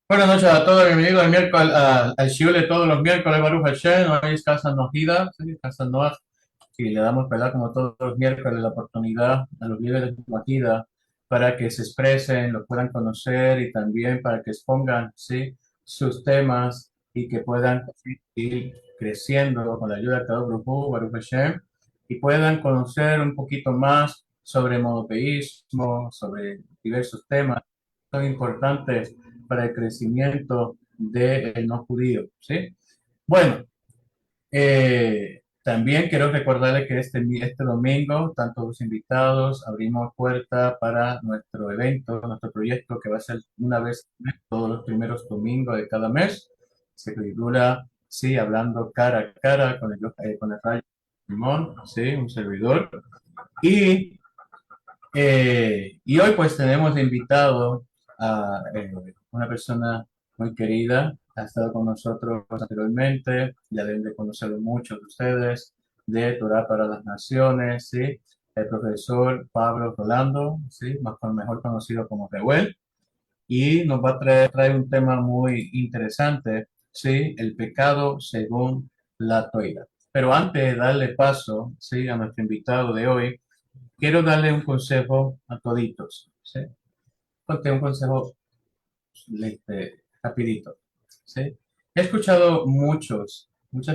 Buenas noches a todos, bienvenidos al miércoles, al Shiur de todos los miércoles, Baruch Hashem. Hoy es Casa Nojida, ¿sí? Casa Noach, y le damos, ¿verdad? Como todos los miércoles, la oportunidad a los líderes de Nojida para que se expresen, lo puedan conocer y también para que expongan, ¿sí? Sus temas y que puedan ir creciendo con la ayuda de todo grupo, Baruch Hashem, y puedan conocer un poquito más sobre monoteísmo, sobre diversos temas que son importantes para el crecimiento del no judío, ¿sí? Bueno, también quiero recordarles que este domingo, tanto los invitados, abrimos puerta para nuestro evento, nuestro proyecto que va a ser una vez todos los primeros domingos de cada mes. Se titula, sí, hablando cara a cara con el Rayo Simón, sí, un servidor. Y, y hoy pues tenemos de invitado a una persona muy querida, ha estado con nosotros anteriormente, ya deben de conocerlo muchos de ustedes, de Torah para las Naciones, ¿sí? El profesor Pablo Rolando, ¿sí? Mejor conocido como Reuel, y nos va a traer un tema muy interesante, ¿sí? El pecado según la Torah. Pero antes de darle paso, ¿sí? A nuestro invitado de hoy, quiero darle un consejo a toditos, ¿sí? Porque un consejo rapidito, ¿sí? He escuchado muchas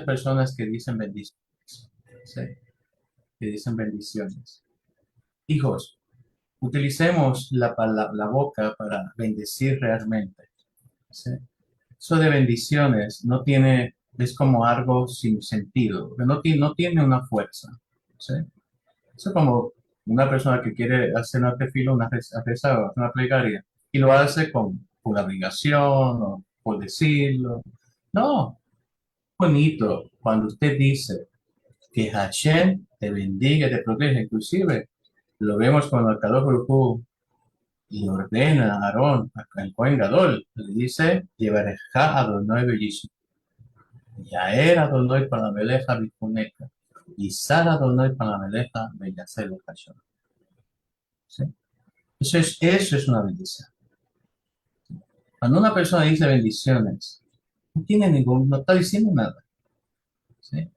personas que dicen bendiciones, ¿sí? Que dicen bendiciones. Hijos, utilicemos la boca para bendecir realmente, ¿sí? Eso de bendiciones es como algo sin sentido, que no tiene una fuerza, ¿sí? Eso es como una persona que quiere hacer una tefila, una plegaria, y lo hace con la obligación o por decirlo. No, bonito cuando usted dice que Hashem te bendiga, te protege, inclusive lo vemos cuando el Kadosh Baruj Hu y ordena a Aarón, al Cohen Gadol, le dice, Yevareja Adonai Beyishma, Yael Adonai Palameleja Bifuneca, y Sara Adonai Palameleja Beyasel Hashem. ¿Sí? Eso es una bendición. Cuando una persona dice bendiciones, no está diciendo nada. ¿Sí?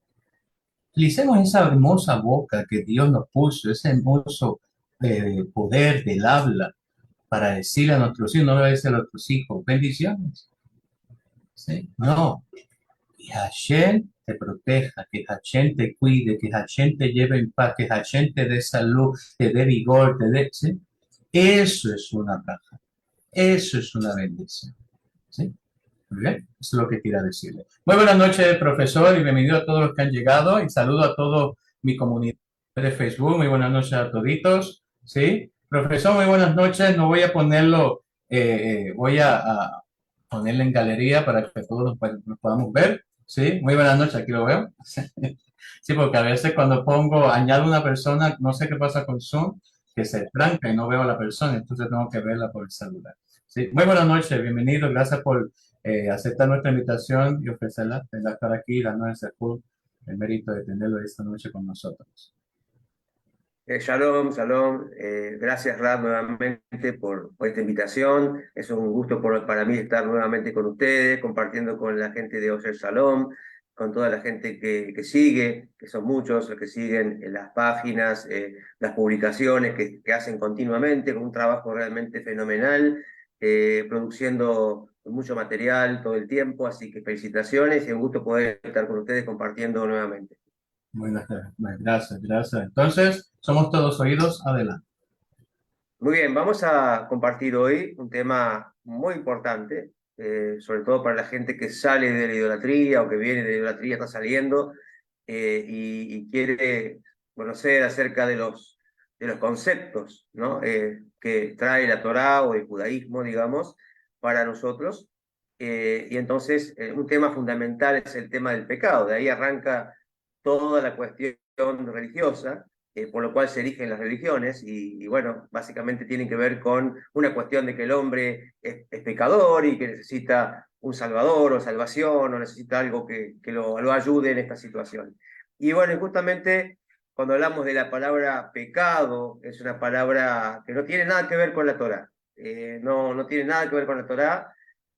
Utilicemos esa hermosa boca que Dios nos puso, ese hermoso poder del habla para decirle a nuestros hijos, no le va a decir a nuestros hijos, bendiciones. ¿Sí? No, que Hashem te proteja, que Hashem te cuide, que Hashem te lleve en paz, que Hashem te dé salud, te dé vigor, ¿sí? Eso es una caja, eso es una bendición. ¿Sí? Muy bien, eso es lo que quería decirle. Muy buenas noches, profesor, y bienvenido a todos los que han llegado. Y saludo a toda mi comunidad de Facebook. Muy buenas noches a toditos. ¿Sí? Profesor, muy buenas noches. No voy a ponerlo, voy a ponerle en galería para que todos nos podamos ver. ¿Sí? Muy buenas noches, aquí lo veo. Sí, porque a veces cuando añado una persona, no sé qué pasa con Zoom, que se tranca y no veo a la persona, entonces tengo que verla por el celular. Sí, muy buenas noches, bienvenido, gracias por aceptar nuestra invitación y ofrecerla, de estar aquí y darnos el mérito de tenerlo esta noche con nosotros. Shalom, shalom. Gracias, Rad, nuevamente por esta invitación. Es un gusto para mí estar nuevamente con ustedes, compartiendo con la gente de Osher Shalom, con toda la gente que sigue, que son muchos los que siguen las páginas, las publicaciones que hacen continuamente, con un trabajo realmente fenomenal, produciendo mucho material todo el tiempo. Así que felicitaciones y un gusto poder estar con ustedes compartiendo nuevamente. Buenas, gracias, gracias. Entonces, somos todos oídos, adelante. Muy bien, vamos a compartir hoy un tema muy importante, sobre todo para la gente que sale de la idolatría o que viene de la idolatría, está saliendo y quiere conocer acerca de los conceptos, ¿no? Que trae la Torá o el judaísmo, digamos, para nosotros. Y entonces, un tema fundamental es el tema del pecado. De ahí arranca toda la cuestión religiosa, por lo cual se erigen las religiones y, bueno, básicamente tienen que ver con una cuestión de que el hombre es pecador y que necesita un salvador o salvación o necesita algo que lo ayude en esta situación. Y bueno, justamente cuando hablamos de la palabra pecado, es una palabra que no tiene nada que ver con la Torá. No tiene nada que ver con la Torá.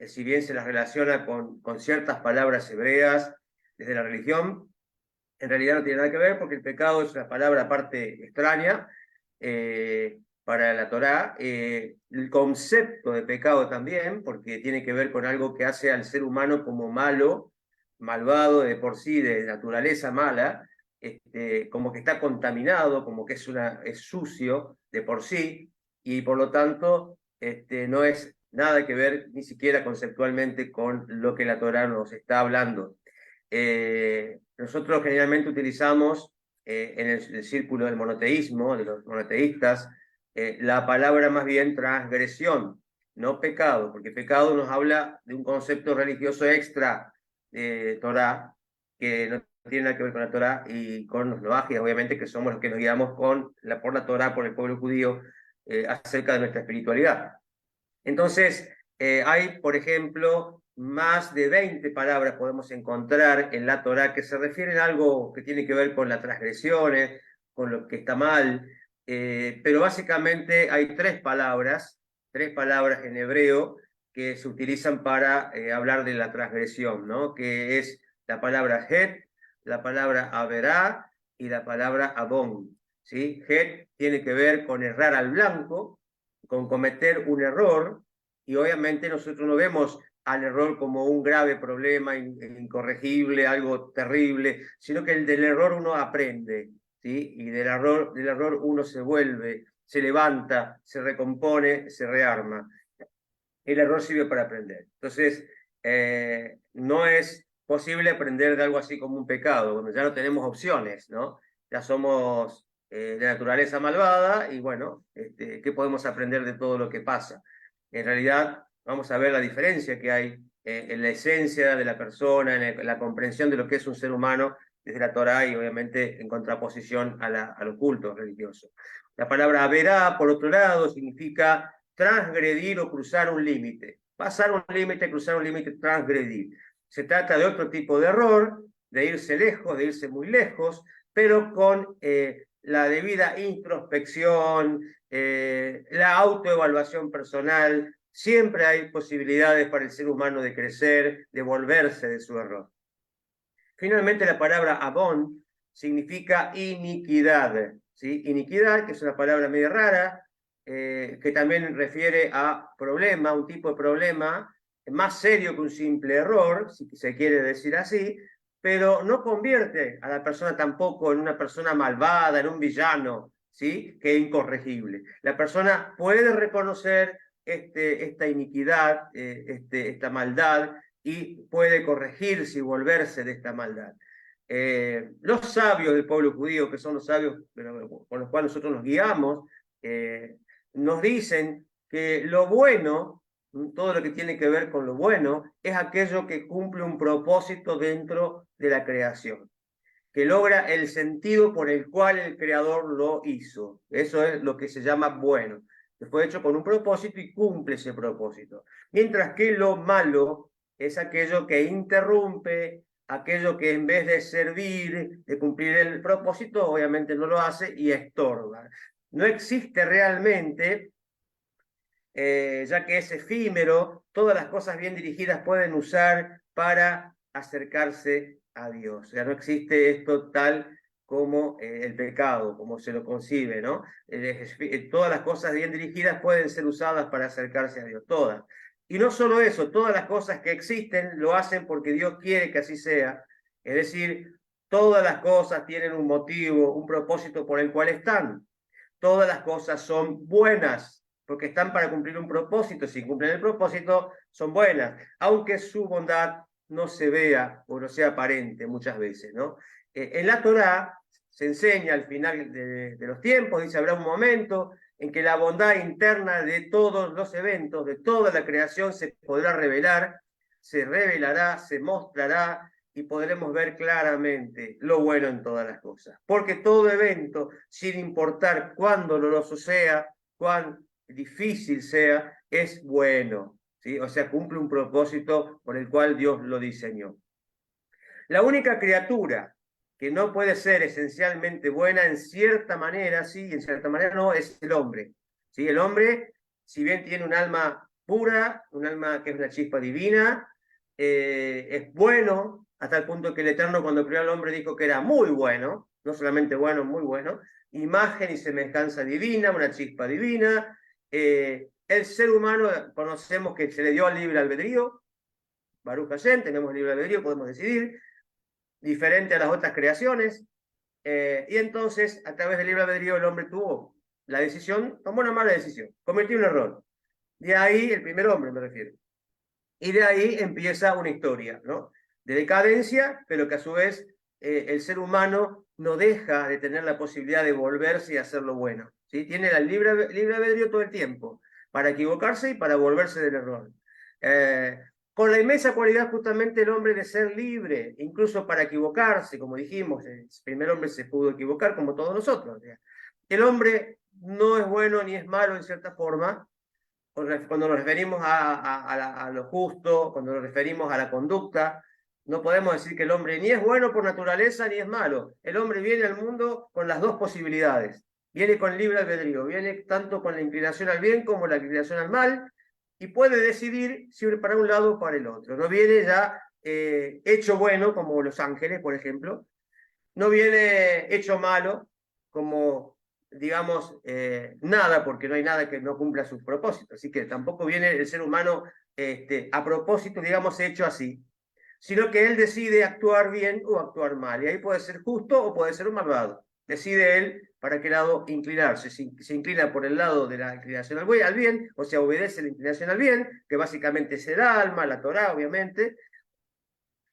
si bien se las relaciona con ciertas palabras hebreas desde la religión, en realidad no tiene nada que ver porque el pecado es una palabra aparte extraña para la Torá. El concepto de pecado también, porque tiene que ver con algo que hace al ser humano como malo, malvado de por sí, de naturaleza mala, como que está contaminado, como que es sucio de por sí, y por lo tanto no es nada que ver ni siquiera conceptualmente con lo que la Torá nos está hablando. Nosotros generalmente utilizamos en el círculo del monoteísmo, de los monoteístas, la palabra más bien transgresión, no pecado, porque pecado nos habla de un concepto religioso extra de Torá, que no tiene nada que ver con la Torá y con los noajes, obviamente, que somos los que nos guiamos por la Torá, por el pueblo judío, acerca de nuestra espiritualidad. Entonces, hay, por ejemplo, más de 20 palabras podemos encontrar en la Torá que se refieren a algo que tiene que ver con las transgresiones, con lo que está mal, pero básicamente hay tres palabras en hebreo que se utilizan para hablar de la transgresión, ¿no? Que es la palabra het, la palabra averá y la palabra abón, ¿sí? Het tiene que ver con errar al blanco, con cometer un error, y obviamente nosotros no vemos al error como un grave problema incorregible, algo terrible, sino que del error uno aprende, ¿sí? Y del error uno se vuelve, se levanta, se recompone, se rearma. El error sirve para aprender. Entonces, no es posible aprender de algo así como un pecado, donde ya no tenemos opciones, ¿no? Ya somos de naturaleza malvada y bueno, ¿qué podemos aprender de todo lo que pasa? En realidad, vamos a ver la diferencia que hay en la esencia de la persona, en la comprensión de lo que es un ser humano desde la Torá y obviamente en contraposición a lo culto religioso. La palabra verá, por otro lado, significa transgredir o cruzar un límite. Pasar un límite, cruzar un límite, transgredir. Se trata de otro tipo de error, de irse lejos, de irse muy lejos, pero con la debida introspección, la autoevaluación personal. Siempre hay posibilidades para el ser humano de crecer, de volverse de su error. Finalmente, la palabra abón significa iniquidad, ¿sí? Iniquidad, que es una palabra medio rara, que también refiere a problema, un tipo de problema más serio que un simple error, si se quiere decir así, pero no convierte a la persona tampoco en una persona malvada, en un villano, ¿sí? Que es incorregible. La persona puede reconocer esta iniquidad, esta maldad, y puede corregirse y volverse de esta maldad. Los sabios del pueblo judío, que son los sabios con los cuales nosotros nos guiamos, nos dicen que lo bueno, todo lo que tiene que ver con lo bueno, es aquello que cumple un propósito dentro de la creación, que logra el sentido por el cual el creador lo hizo. Eso es lo que se llama bueno. Fue hecho con un propósito y cumple ese propósito. Mientras que lo malo es aquello que interrumpe, aquello que en vez de servir, de cumplir el propósito, obviamente no lo hace y estorba. No existe realmente, ya que es efímero, todas las cosas bien dirigidas pueden usar para acercarse a Dios. O sea, no existe esto tal como el pecado, como se lo concibe, ¿no? Todas las cosas bien dirigidas pueden ser usadas para acercarse a Dios, todas. Y no solo eso, todas las cosas que existen lo hacen porque Dios quiere que así sea. Es decir, todas las cosas tienen un motivo, un propósito por el cual están. Todas las cosas son buenas, porque están para cumplir un propósito. Si cumplen el propósito, son buenas, aunque su bondad no se vea o no sea aparente muchas veces, ¿no? En la Torá se enseña al final de los tiempos, dice, habrá un momento en que la bondad interna de todos los eventos, de toda la creación, se podrá revelar, se revelará, se mostrará, y podremos ver claramente lo bueno en todas las cosas. Porque todo evento, sin importar cuán doloroso sea, cuán difícil sea, es bueno, ¿sí? O sea, cumple un propósito por el cual Dios lo diseñó. La única criatura que no puede ser esencialmente buena en cierta manera, sí, en cierta manera no, es el hombre. ¿Sí? El hombre, si bien tiene un alma pura, un alma que es una chispa divina, es bueno, hasta el punto que el Eterno cuando creó al hombre dijo que era muy bueno, no solamente bueno, muy bueno, imagen y semejanza divina, una chispa divina. El ser humano, conocemos que se le dio al libre albedrío, Baruch Hashem, tenemos libre albedrío, podemos decidir, diferente a las otras creaciones, y entonces, a través del libre albedrío, el hombre tuvo la decisión, tomó una mala decisión, cometió un error. De ahí, el primer hombre me refiero. Y de ahí empieza una historia, ¿no? De decadencia, pero que a su vez el ser humano no deja de tener la posibilidad de volverse y hacer lo bueno, ¿sí? Tiene el libre albedrío todo el tiempo, para equivocarse y para volverse del error. Eh, con la inmensa cualidad justamente el hombre de ser libre, incluso para equivocarse, como dijimos, el primer hombre se pudo equivocar como todos nosotros. El hombre no es bueno ni es malo en cierta forma, cuando nos referimos a lo justo, cuando nos referimos a la conducta, no podemos decir que el hombre ni es bueno por naturaleza ni es malo. El hombre viene al mundo con las dos posibilidades. Viene con libre albedrío, viene tanto con la inclinación al bien como la inclinación al mal, y puede decidir si ir para un lado o para el otro. No viene ya hecho bueno, como los ángeles, por ejemplo. No viene hecho malo, como digamos, nada, porque no hay nada que no cumpla sus propósitos. Así que tampoco viene el ser humano a propósito, digamos, hecho así, sino que él decide actuar bien o actuar mal. Y ahí puede ser justo o puede ser un malvado. Decide él para qué lado inclinarse. Si se inclina por el lado de la inclinación al bien, o sea, obedece la inclinación al bien, que básicamente es el alma, la Torá, obviamente,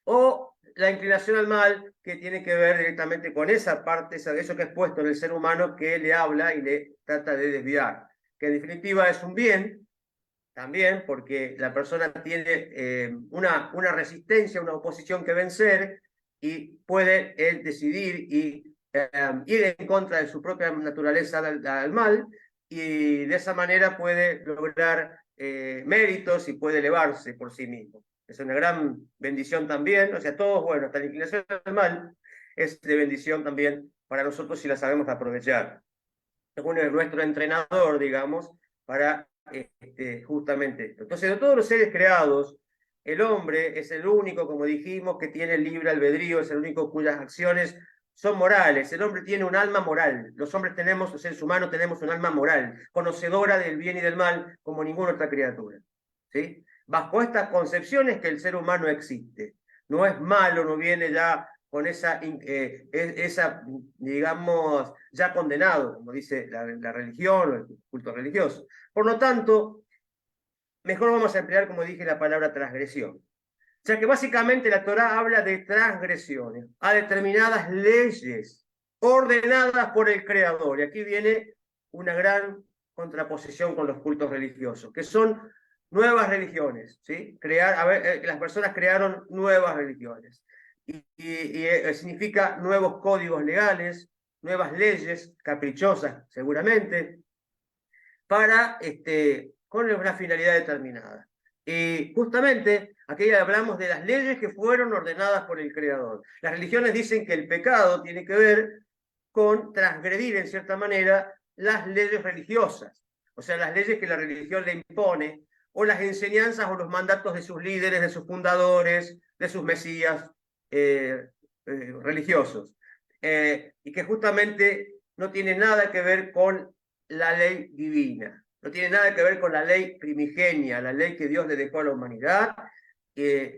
o la inclinación al mal, que tiene que ver directamente con esa parte, eso que es puesto en el ser humano que le habla y le trata de desviar, que en definitiva es un bien también, porque la persona tiene una resistencia, una oposición que vencer, y puede él decidir y ir en contra de su propia naturaleza al mal, y de esa manera puede lograr méritos y puede elevarse por sí mismo. Es una gran bendición también, o sea, todos, bueno, hasta la inclinación al mal es de bendición también para nosotros si la sabemos aprovechar. Es nuestro entrenador, digamos, para justamente esto. Entonces, de todos los seres creados, el hombre es el único, como dijimos, que tiene libre albedrío, es el único cuyas acciones son morales. El hombre tiene un alma moral. Los hombres tenemos, los seres humanos tenemos un alma moral, conocedora del bien y del mal, como ninguna otra criatura. ¿Sí? Bajo estas concepciones que el ser humano existe. No es malo, no viene ya con esa, digamos, ya condenado, como dice la religión o el culto religioso. Por lo tanto, mejor vamos a emplear, como dije, la palabra transgresión. O sea que básicamente la Torá habla de transgresiones a determinadas leyes ordenadas por el Creador. Y aquí viene una gran contraposición con los cultos religiosos, que son nuevas religiones, ¿sí? Las personas crearon nuevas religiones. Significa nuevos códigos legales, nuevas leyes caprichosas, seguramente, con una finalidad determinada. Y justamente aquí hablamos de las leyes que fueron ordenadas por el Creador. Las religiones dicen que el pecado tiene que ver con transgredir en cierta manera las leyes religiosas, o sea, las leyes que la religión le impone, o las enseñanzas o los mandatos de sus líderes, de sus fundadores, de sus mesías religiosos, y que justamente no tiene nada que ver con la ley divina, no tiene nada que ver con la ley primigenia, la ley que Dios le dejó a la humanidad,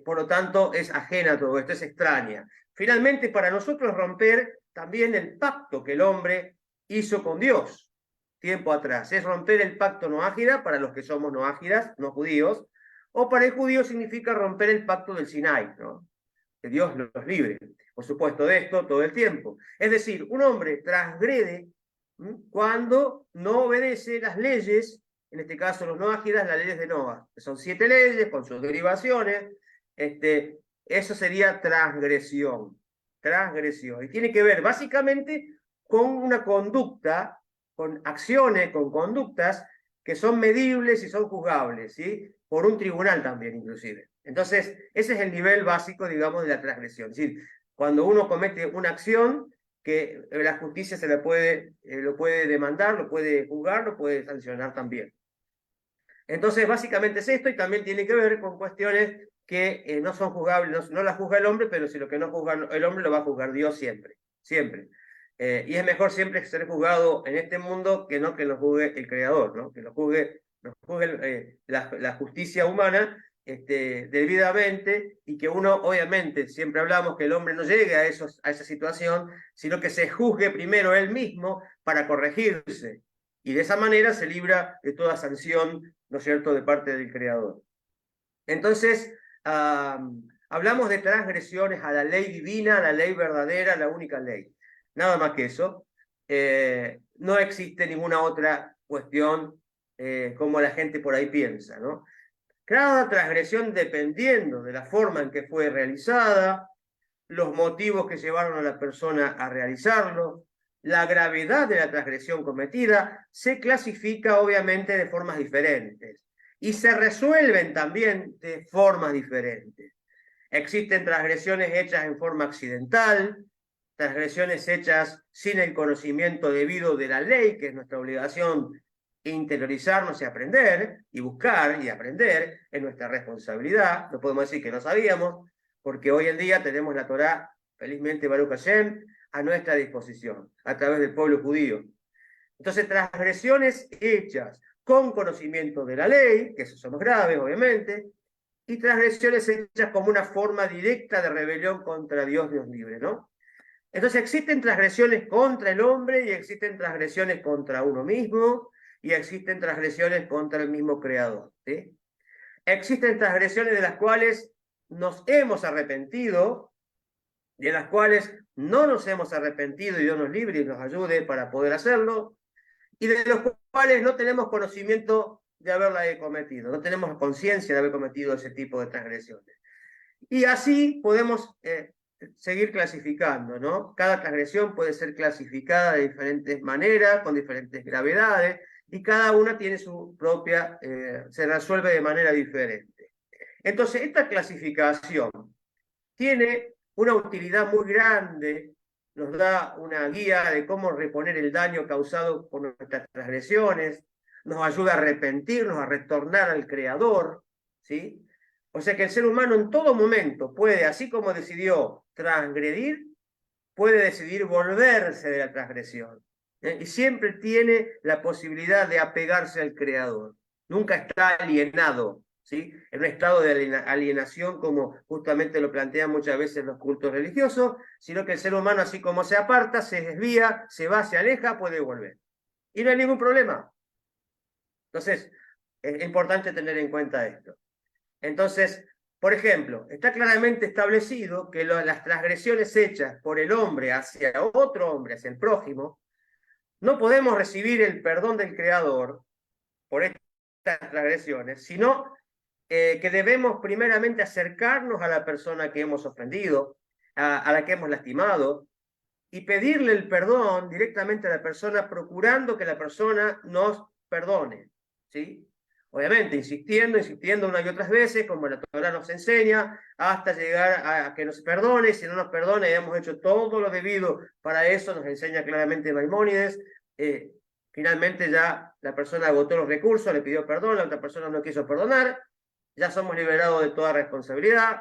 por lo tanto es ajena a todo esto, es extraña. Finalmente, para nosotros romper también el pacto que el hombre hizo con Dios tiempo atrás, es romper el pacto noágira para los que somos noágiras, no judíos, o para el judío significa romper el pacto del Sinai, ¿no? Que Dios los libre, por supuesto, de esto todo el tiempo. Es decir, un hombre transgrede cuando no obedece las leyes, en este caso los noágidas, las leyes de Noah, que son 7 leyes con sus derivaciones. Eso sería transgresión. Transgresión. Y tiene que ver básicamente con una conducta, con acciones, con conductas que son medibles y son juzgables, ¿sí? Por un tribunal también, inclusive. Entonces, ese es el nivel básico, digamos, de la transgresión. Es decir, cuando uno comete una acción que la justicia lo puede demandar, lo puede juzgar, lo puede sancionar también. Entonces, básicamente es esto, y también tiene que ver con cuestiones que no son juzgables, no las juzga el hombre, pero si lo que no juzga el hombre lo va a juzgar Dios siempre, siempre. Y es mejor siempre ser juzgado en este mundo que no que lo juzgue el Creador, ¿no? Que lo juzgue la justicia humana debidamente, y que uno, obviamente, siempre hablamos que el hombre no llegue a esa situación, sino que se juzgue primero él mismo para corregirse. Y de esa manera se libra de toda sanción, ¿no es cierto?, de parte del Creador. Entonces, hablamos de transgresiones a la ley divina, a la ley verdadera, la única ley. Nada más que eso. No existe ninguna otra cuestión como la gente por ahí piensa, ¿no? Cada transgresión, dependiendo de la forma en que fue realizada, los motivos que llevaron a la persona a realizarlo, la gravedad de la transgresión cometida, se clasifica obviamente de formas diferentes y se resuelven también de formas diferentes. Existen transgresiones hechas en forma accidental, transgresiones hechas sin el conocimiento debido de la ley, que es nuestra obligación interiorizarnos y aprender, y buscar y aprender, es nuestra responsabilidad. No podemos decir que no sabíamos, porque hoy en día tenemos la Torá, felizmente Baruch Hashem, a nuestra disposición, a través del pueblo judío. Entonces, transgresiones hechas con conocimiento de la ley, que esos son los graves, obviamente, y transgresiones hechas como una forma directa de rebelión contra Dios libre, ¿no? Entonces existen transgresiones contra el hombre, y existen transgresiones contra uno mismo, y existen transgresiones contra el mismo Creador, ¿sí? Existen transgresiones de las cuales nos hemos arrepentido, de las cuales no nos hemos arrepentido, y Dios nos libre y nos ayude para poder hacerlo, y de los cuales no tenemos conocimiento de haberla cometido, no tenemos conciencia de haber cometido ese tipo de transgresiones. Y así podemos seguir clasificando, ¿no? Cada transgresión puede ser clasificada de diferentes maneras, con diferentes gravedades, y cada una tiene su propia, se resuelve de manera diferente. Entonces, esta clasificación tiene una utilidad muy grande, nos da una guía de cómo reponer el daño causado por nuestras transgresiones, nos ayuda a arrepentirnos, a retornar al Creador, ¿sí? O sea que el ser humano en todo momento puede, así como decidió transgredir, puede decidir volverse de la transgresión. Y siempre tiene la posibilidad de apegarse al Creador. Nunca está alienado, ¿sí? En un estado de alienación, como justamente lo plantean muchas veces los cultos religiosos, sino que el ser humano, así como se aparta, se desvía, se va, se aleja, puede volver. Y no hay ningún problema. Entonces, es importante tener en cuenta esto. Entonces, por ejemplo, está claramente establecido que las transgresiones hechas por el hombre hacia otro hombre, hacia el prójimo, no podemos recibir el perdón del Creador por estas transgresiones, sino que debemos primeramente acercarnos a la persona que hemos ofendido, a la que hemos lastimado, y pedirle el perdón directamente a la persona, procurando que la persona nos perdone, ¿sí? Obviamente, insistiendo una y otras veces, como la Torá nos enseña, hasta llegar a que nos perdone. Y si no nos perdona y hemos hecho todo lo debido para eso, nos enseña claramente Maimónides, finalmente ya la persona agotó los recursos, le pidió perdón, la otra persona no quiso perdonar, ya somos liberados de toda responsabilidad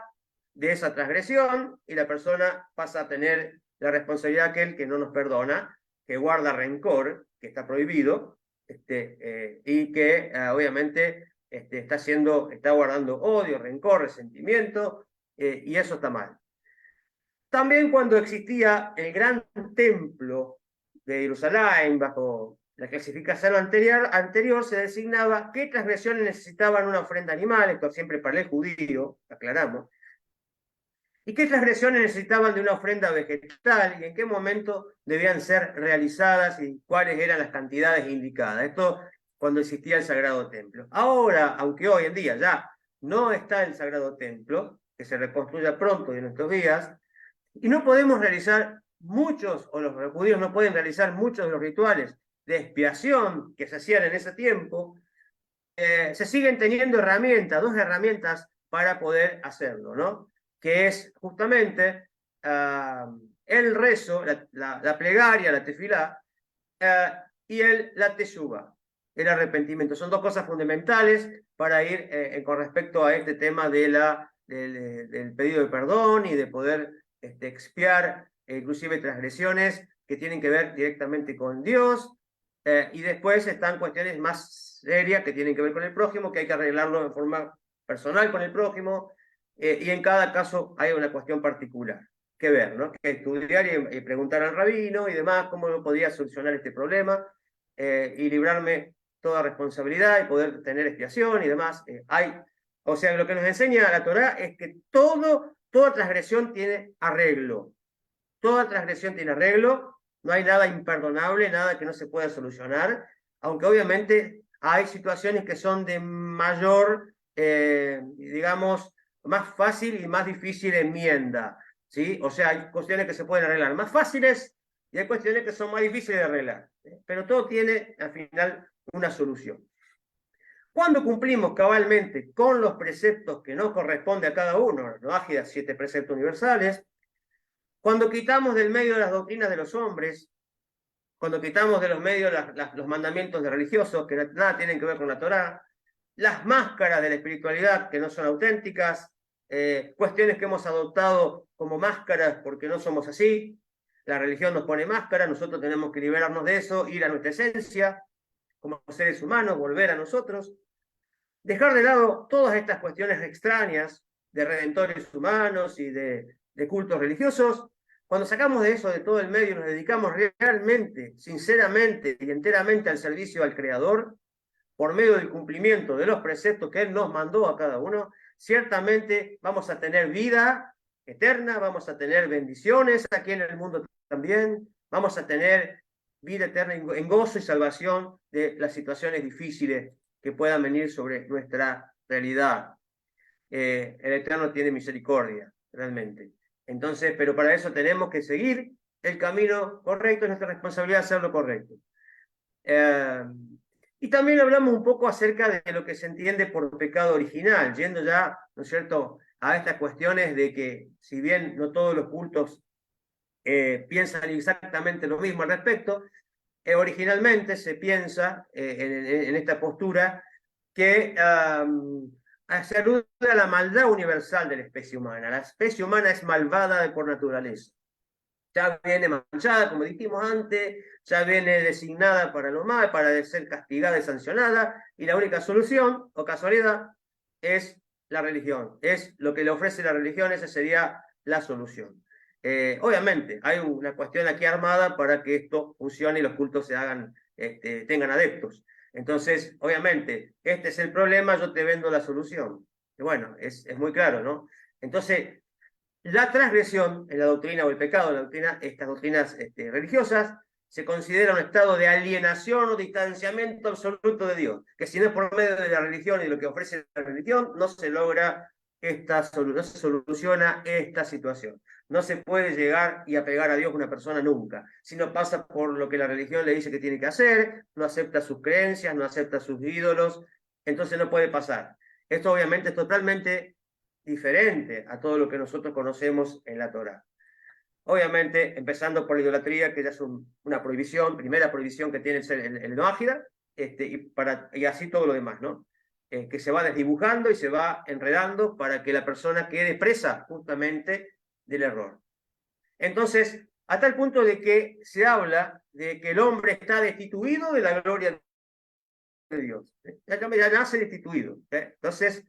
de esa transgresión, y la persona pasa a tener la responsabilidad de aquel que no nos perdona, que guarda rencor, que está prohibido, y que obviamente está guardando odio, rencor, resentimiento, y eso está mal. También cuando existía el gran templo de Jerusalén, bajo la clasificación anterior se designaba qué transgresiones necesitaban una ofrenda animal, esto siempre para el judío, aclaramos, y qué transgresiones necesitaban de una ofrenda vegetal, y en qué momento debían ser realizadas, y cuáles eran las cantidades indicadas. Esto cuando existía el Sagrado Templo. Ahora, aunque hoy en día ya no está el Sagrado Templo, que se reconstruya pronto en nuestros días, y no podemos realizar muchos, o los judíos no pueden realizar muchos de los rituales de expiación que se hacían en ese tiempo, se siguen teniendo herramientas, dos herramientas para poder hacerlo, ¿no? Que es justamente el rezo, la plegaria, la tefilá, y la teshuva. el arrepentimiento. Son dos cosas fundamentales para ir con respecto a este tema de del pedido de perdón y de poder expiar inclusive transgresiones que tienen que ver directamente con Dios. Y después están cuestiones más serias que tienen que ver con el prójimo, que hay que arreglarlo de forma personal con el prójimo, y en cada caso hay una cuestión particular que ver, ¿no? Que estudiar y preguntar al rabino y demás cómo yo podía solucionar este problema y librarme toda responsabilidad y poder tener expiación y demás. O sea, lo que nos enseña la Torá es que toda transgresión tiene arreglo. Toda transgresión tiene arreglo, no hay nada imperdonable, nada que no se pueda solucionar, aunque obviamente hay situaciones que son de mayor, digamos, más fácil y más difícil enmienda, ¿sí? O sea, hay cuestiones que se pueden arreglar más fáciles y hay cuestiones que son más difíciles de arreglar, ¿sí? Pero todo tiene al final una solución. Cuando cumplimos cabalmente con los preceptos que nos corresponde a cada uno, no ágidas 7 preceptos universales, cuando quitamos del medio las doctrinas de los hombres, cuando quitamos de los medios los mandamientos de religiosos que nada tienen que ver con la Torá, las máscaras de la espiritualidad que no son auténticas, cuestiones que hemos adoptado como máscaras porque no somos así, la religión nos pone máscara, nosotros tenemos que liberarnos de eso, ir a nuestra esencia como seres humanos, volver a nosotros, dejar de lado todas estas cuestiones extrañas de redentores humanos y de cultos religiosos. Cuando sacamos de eso, de todo el medio, y nos dedicamos realmente, sinceramente y enteramente al servicio al Creador, por medio del cumplimiento de los preceptos que Él nos mandó a cada uno, ciertamente vamos a tener vida eterna, vamos a tener bendiciones aquí en el mundo también, vamos a tener vida eterna en gozo y salvación de las situaciones difíciles que puedan venir sobre nuestra realidad. El Eterno tiene misericordia, realmente. Entonces, pero para eso tenemos que seguir el camino correcto, es nuestra responsabilidad hacer lo correcto. Y también hablamos un poco acerca de lo que se entiende por pecado original, yendo ya, ¿no es cierto?, a estas cuestiones de que, si bien no todos los cultos piensan exactamente lo mismo al respecto, originalmente se piensa en esta postura que se alude a la maldad universal de la especie humana. La especie humana es malvada por naturaleza. Ya viene manchada, como dijimos antes, ya viene designada para lo mal, para ser castigada y sancionada, y la única solución, o casualidad, es la religión. Es lo que le ofrece la religión, esa sería la solución. Obviamente, hay una cuestión aquí armada para que esto funcione y los cultos se hagan, tengan adeptos. Entonces, obviamente, este es el problema, yo te vendo la solución. Y bueno, es muy claro, ¿no? Entonces, la transgresión en la doctrina o el pecado en la doctrina, estas doctrinas religiosas, se considera un estado de alienación o distanciamiento absoluto de Dios, que si no es por medio de la religión y de lo que ofrece la religión, no se logra no se soluciona esta situación. No se puede llegar y apegar a Dios una persona nunca, si no pasa por lo que la religión le dice que tiene que hacer, no acepta sus creencias, no acepta sus ídolos, entonces no puede pasar. Esto obviamente es totalmente diferente a todo lo que nosotros conocemos en la Torá. Obviamente, empezando por la idolatría, que ya es una prohibición, primera prohibición que tiene el noágida, y así todo lo demás, ¿no? Que se va desdibujando y se va enredando para que la persona quede presa justamente del error. Entonces, a tal punto de que se habla de que el hombre está destituido de la gloria de Dios. Ya nace destituido. Entonces,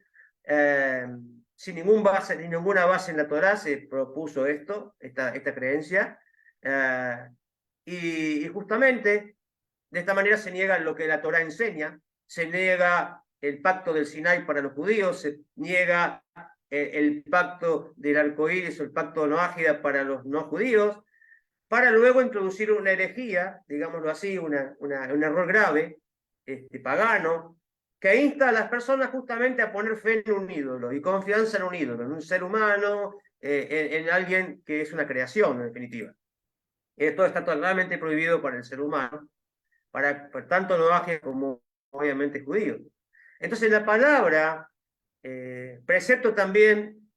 sin ninguna base en la Torá se propuso esta creencia, y justamente de esta manera se niega lo que la Torá enseña, se niega el pacto del Sinai para los judíos, se niega el pacto del arco iris o el pacto noágida para los no judíos, para luego introducir una herejía, digámoslo así, un error grave, pagano, que insta a las personas justamente a poner fe en un ídolo y confianza en un ídolo, en un ser humano, en alguien que es una creación, en definitiva. Esto está totalmente prohibido para el ser humano, por tanto noaje como obviamente judío. Entonces la palabra precepto también,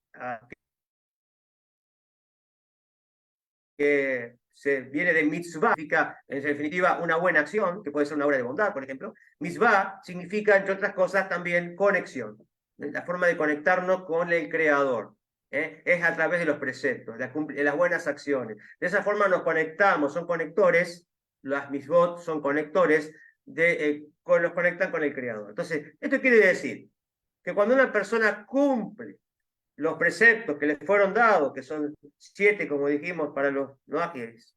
que viene de mitzvah, significa en definitiva una buena acción, que puede ser una obra de bondad, por ejemplo. Mitzvah significa, entre otras cosas, también conexión, la forma de conectarnos con el Creador. Es a través de los preceptos, de las buenas acciones. De esa forma nos conectamos, son conectores, las mitzvot son conectores, nos conectan con el Creador. Entonces, esto quiere decir que cuando una persona cumple los preceptos que les fueron dados, que son 7, como dijimos, para los, ¿no?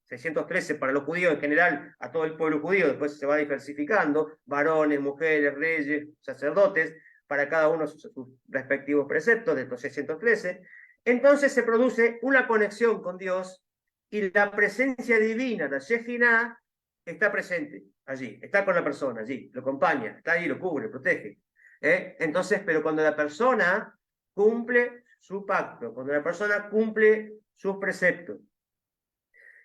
613 para los judíos en general, a todo el pueblo judío, después se va diversificando, varones, mujeres, reyes, sacerdotes, para cada uno sus respectivos preceptos de estos 613, entonces se produce una conexión con Dios y la presencia divina, la Shejinah, está presente allí, está con la persona allí, lo acompaña, está ahí, lo cubre, protege. Entonces, pero cuando la persona cumple su pacto, cuando la persona cumple sus preceptos.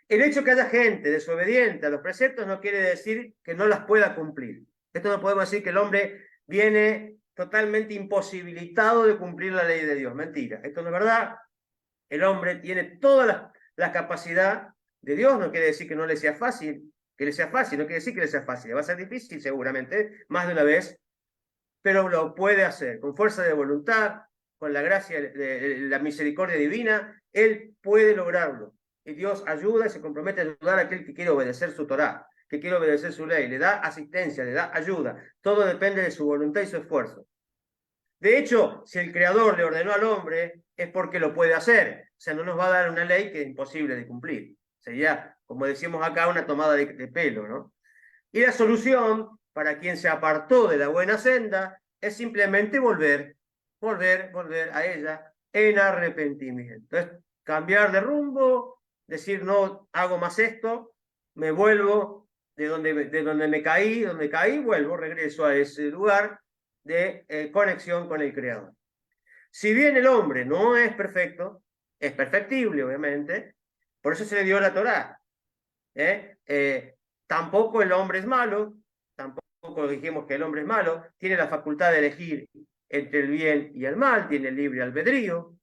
El hecho que haya gente desobediente a los preceptos no quiere decir que no las pueda cumplir. Esto no podemos decir que el hombre viene totalmente imposibilitado de cumplir la ley de Dios. Mentira, esto no es verdad. El hombre tiene toda la capacidad de Dios, no quiere decir que no le sea fácil, no quiere decir que le sea fácil, le va a ser difícil seguramente, más de una vez, pero lo puede hacer con fuerza de voluntad, con la gracia de la misericordia divina, él puede lograrlo. Y Dios ayuda y se compromete a ayudar a aquel que quiere obedecer su Torá, que quiere obedecer su ley, le da asistencia, le da ayuda. Todo depende de su voluntad y su esfuerzo. De hecho, si el Creador le ordenó al hombre, es porque lo puede hacer. O sea, no nos va a dar una ley que es imposible de cumplir. Sería, como decimos acá, una tomada de pelo, ¿no? Y la solución para quien se apartó de la buena senda es simplemente volver a ella en arrepentimiento. Es cambiar de rumbo, decir no hago más esto, me vuelvo de donde me caí, vuelvo, regreso a ese lugar de conexión con el Creador. Si bien el hombre no es perfecto, es perfectible, obviamente, por eso se le dio la Torá. Tampoco el hombre es malo, tampoco dijimos que el hombre es malo, tiene la facultad de elegir entre el bien y el mal, tiene libre albedrío.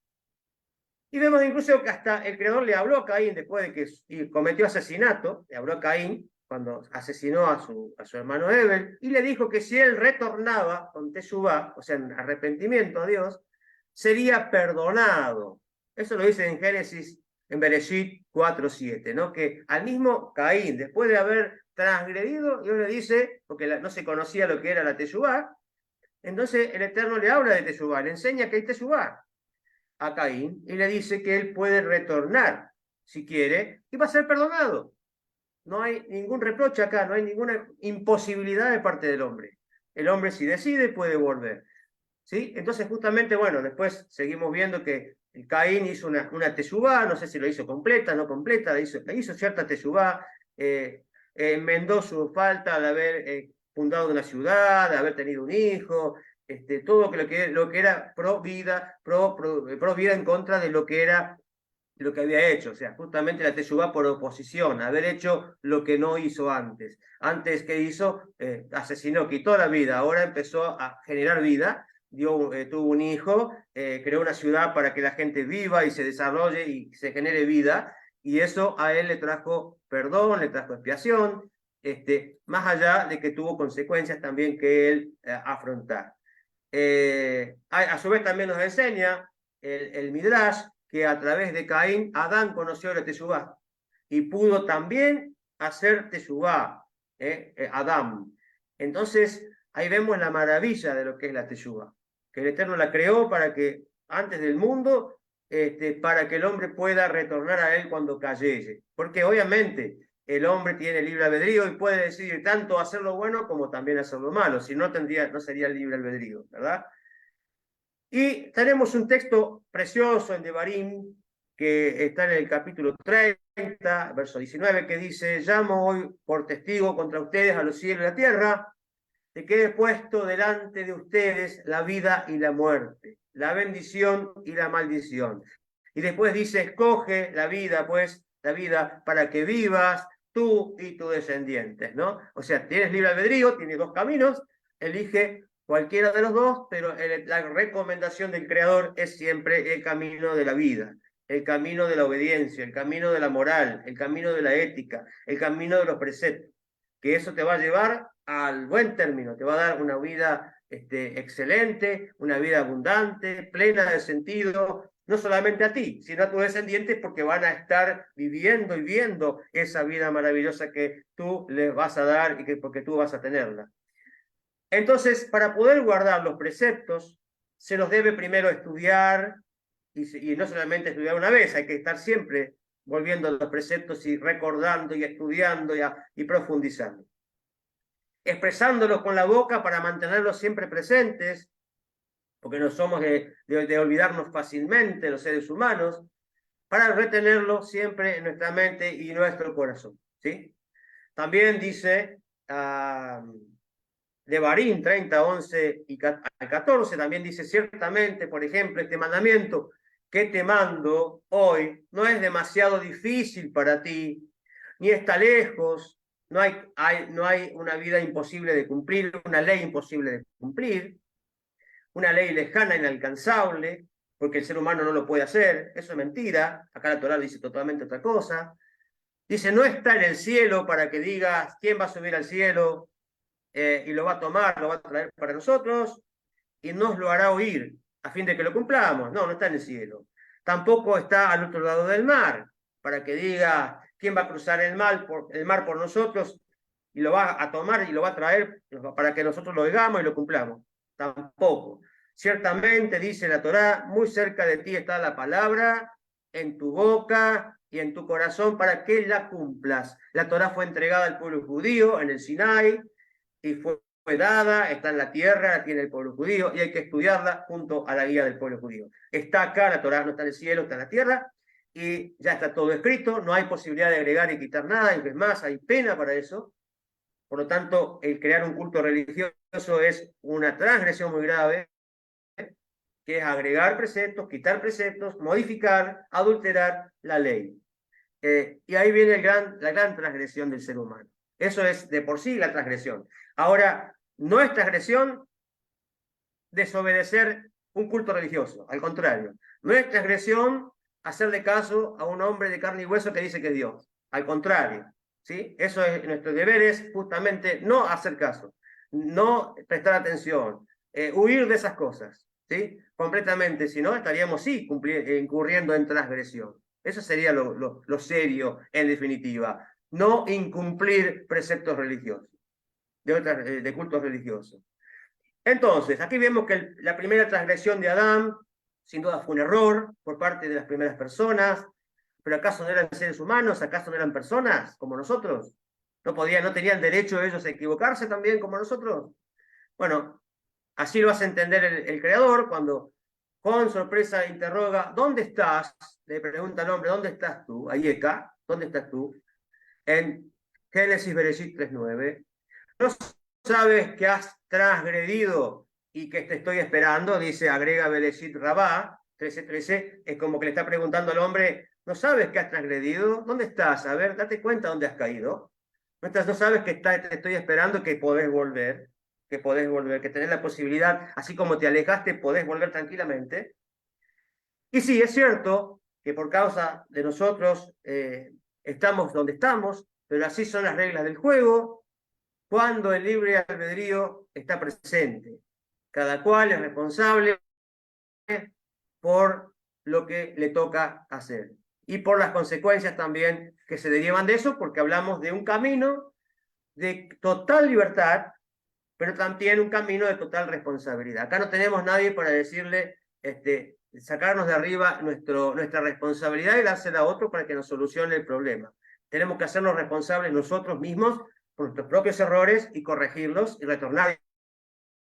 Y vemos incluso que hasta el Creador le habló a Caín después de que cometió asesinato, le habló a Caín cuando asesinó a su hermano Abel, y le dijo que si él retornaba con Teshuvá, o sea, en arrepentimiento a Dios, sería perdonado. Eso lo dice en Génesis, en Bereshit 4:7, ¿no? Que al mismo Caín, después de haber transgredido, Dios le dice, porque no se conocía lo que era la Teshuvá, entonces el Eterno le habla de Teshuvá, le enseña que hay Teshuvá a Caín y le dice que él puede retornar si quiere y va a ser perdonado. No hay ningún reproche acá, no hay ninguna imposibilidad de parte del hombre. El hombre, si decide, puede volver. ¿Sí? Entonces, justamente, bueno, después seguimos viendo que Caín hizo una teshuvá, no sé si lo hizo completa, no completa, hizo cierta teshuvá, enmendó su falta de haber fundado una ciudad, de haber tenido un hijo, todo lo que era pro vida en contra de lo que era lo que había hecho, o sea, justamente la teshuvá por oposición, haber hecho lo que no hizo antes. Antes, ¿qué hizo? Asesinó, quitó la vida, ahora empezó a generar vida, tuvo un hijo, creó una ciudad para que la gente viva y se desarrolle y se genere vida, y eso a él le trajo perdón, le trajo expiación, más allá de que tuvo consecuencias también que él afrontar. A su vez también nos enseña el Midrash que a través de Caín, Adán conoció la Teshuvá y pudo también hacer Teshuvá, Adán. Entonces, ahí vemos la maravilla de lo que es la Teshuvá, que el Eterno la creó para que, antes del mundo, para que el hombre pueda retornar a él cuando cayese. Porque obviamente el hombre tiene libre albedrío y puede decidir tanto hacer lo bueno como también hacer lo malo, si no, no sería libre albedrío, ¿verdad? Y tenemos un texto precioso en Devarim, que está en el capítulo 30, verso 19, que dice: llamo hoy por testigo contra ustedes a los cielos y la tierra, de que he puesto delante de ustedes la vida y la muerte, la bendición y la maldición. Y después dice: escoge la vida, pues, la vida para que vivas tú y tus descendientes, ¿no? O sea, tienes libre albedrío, tienes dos caminos, elige cualquiera de los dos, pero la recomendación del Creador es siempre el camino de la vida. el camino de la obediencia, el camino de la moral, el camino de la ética, el camino de los preceptos, que eso te va a llevar al buen término, te va a dar una vida excelente, una vida abundante, plena de sentido, no solamente a ti, sino a tus descendientes, porque van a estar viviendo y viendo esa vida maravillosa que tú les vas a dar y que porque tú vas a tenerla. Entonces, para poder guardar los preceptos, se los debe primero estudiar, y no solamente estudiar una vez, hay que estar siempre volviendo a los preceptos y recordando y estudiando y profundizando. Expresándolos con la boca para mantenerlos siempre presentes, porque no somos de olvidarnos fácilmente los seres humanos, para retenerlo siempre en nuestra mente y nuestro corazón, ¿sí? También dice de Barín 30, 11 y 14, también dice ciertamente, por ejemplo, este mandamiento que te mando hoy no es demasiado difícil para ti, ni está lejos, no hay una vida imposible de cumplir, una ley imposible de cumplir, una ley lejana, inalcanzable, porque el ser humano no lo puede hacer, eso es mentira, acá la Torá dice totalmente otra cosa. Dice, no está en el cielo para que digas, ¿quién va a subir al cielo? Y lo va a tomar, lo va a traer para nosotros, y nos lo hará oír, a fin de que lo cumplamos. No, no está en el cielo. Tampoco está al otro lado del mar, para que diga, ¿quién va a cruzar el mar por nosotros? Y lo va a tomar y lo va a traer para que nosotros lo oigamos y lo cumplamos. Tampoco. Ciertamente, dice la Torá, muy cerca de ti está la palabra, en tu boca y en tu corazón, para que la cumplas. La Torá fue entregada al pueblo judío en el Sinai, y fue dada, está en la tierra, la tiene el pueblo judío, y hay que estudiarla junto a la guía del pueblo judío. Está acá, la Torá no está en el cielo, está en la tierra, y ya está todo escrito, no hay posibilidad de agregar y quitar nada, y es más, hay pena para eso. Por lo tanto, el crear un culto religioso es una transgresión muy grave, que es agregar preceptos, quitar preceptos, modificar, adulterar la ley. Y ahí viene la gran transgresión del ser humano. Eso es de por sí la transgresión. Ahora, no es transgresión desobedecer un culto religioso, al contrario. No es transgresión hacerle caso a un hombre de carne y hueso que dice que es Dios, al contrario. ¿Sí? Eso es nuestro deber, es justamente no hacer caso, no prestar atención, huir de esas cosas, ¿sí? Completamente, si no, estaríamos sí incurriendo en transgresión. Eso sería lo serio, en definitiva. No incumplir preceptos religiosos, de cultos religiosos. Entonces, aquí vemos que la primera transgresión de Adán, sin duda fue un error por parte de las primeras personas, pero ¿acaso no eran seres humanos? ¿Acaso no eran personas como nosotros? ¿No tenían derecho ellos a equivocarse también como nosotros? Bueno, así lo hace entender el Creador cuando con sorpresa interroga, ¿dónde estás? Le pregunta al hombre, ¿dónde estás tú? Ayeka, ¿dónde estás tú? En Génesis Bereshit 3:9. ¿No sabes que has transgredido y que te estoy esperando? Dice, agrega Bereshit Rabá 13:13. Es como que le está preguntando al hombre, ¿no sabes que has transgredido? ¿Dónde estás? A ver, date cuenta dónde has caído. ¿No sabes que te estoy esperando, que podés volver? Que tenés la posibilidad, así como te alejaste, podés volver tranquilamente. Y sí, es cierto que por causa de nosotros estamos donde estamos, pero así son las reglas del juego cuando el libre albedrío está presente. Cada cual es responsable por lo que le toca hacer y por las consecuencias también que se derivan de eso, porque hablamos de un camino de total libertad, pero también un camino de total responsabilidad. Acá no tenemos nadie para decirle, sacarnos de arriba nuestra responsabilidad y dársela a otro para que nos solucione el problema. Tenemos que hacernos responsables nosotros mismos por nuestros propios errores y corregirlos y retornar a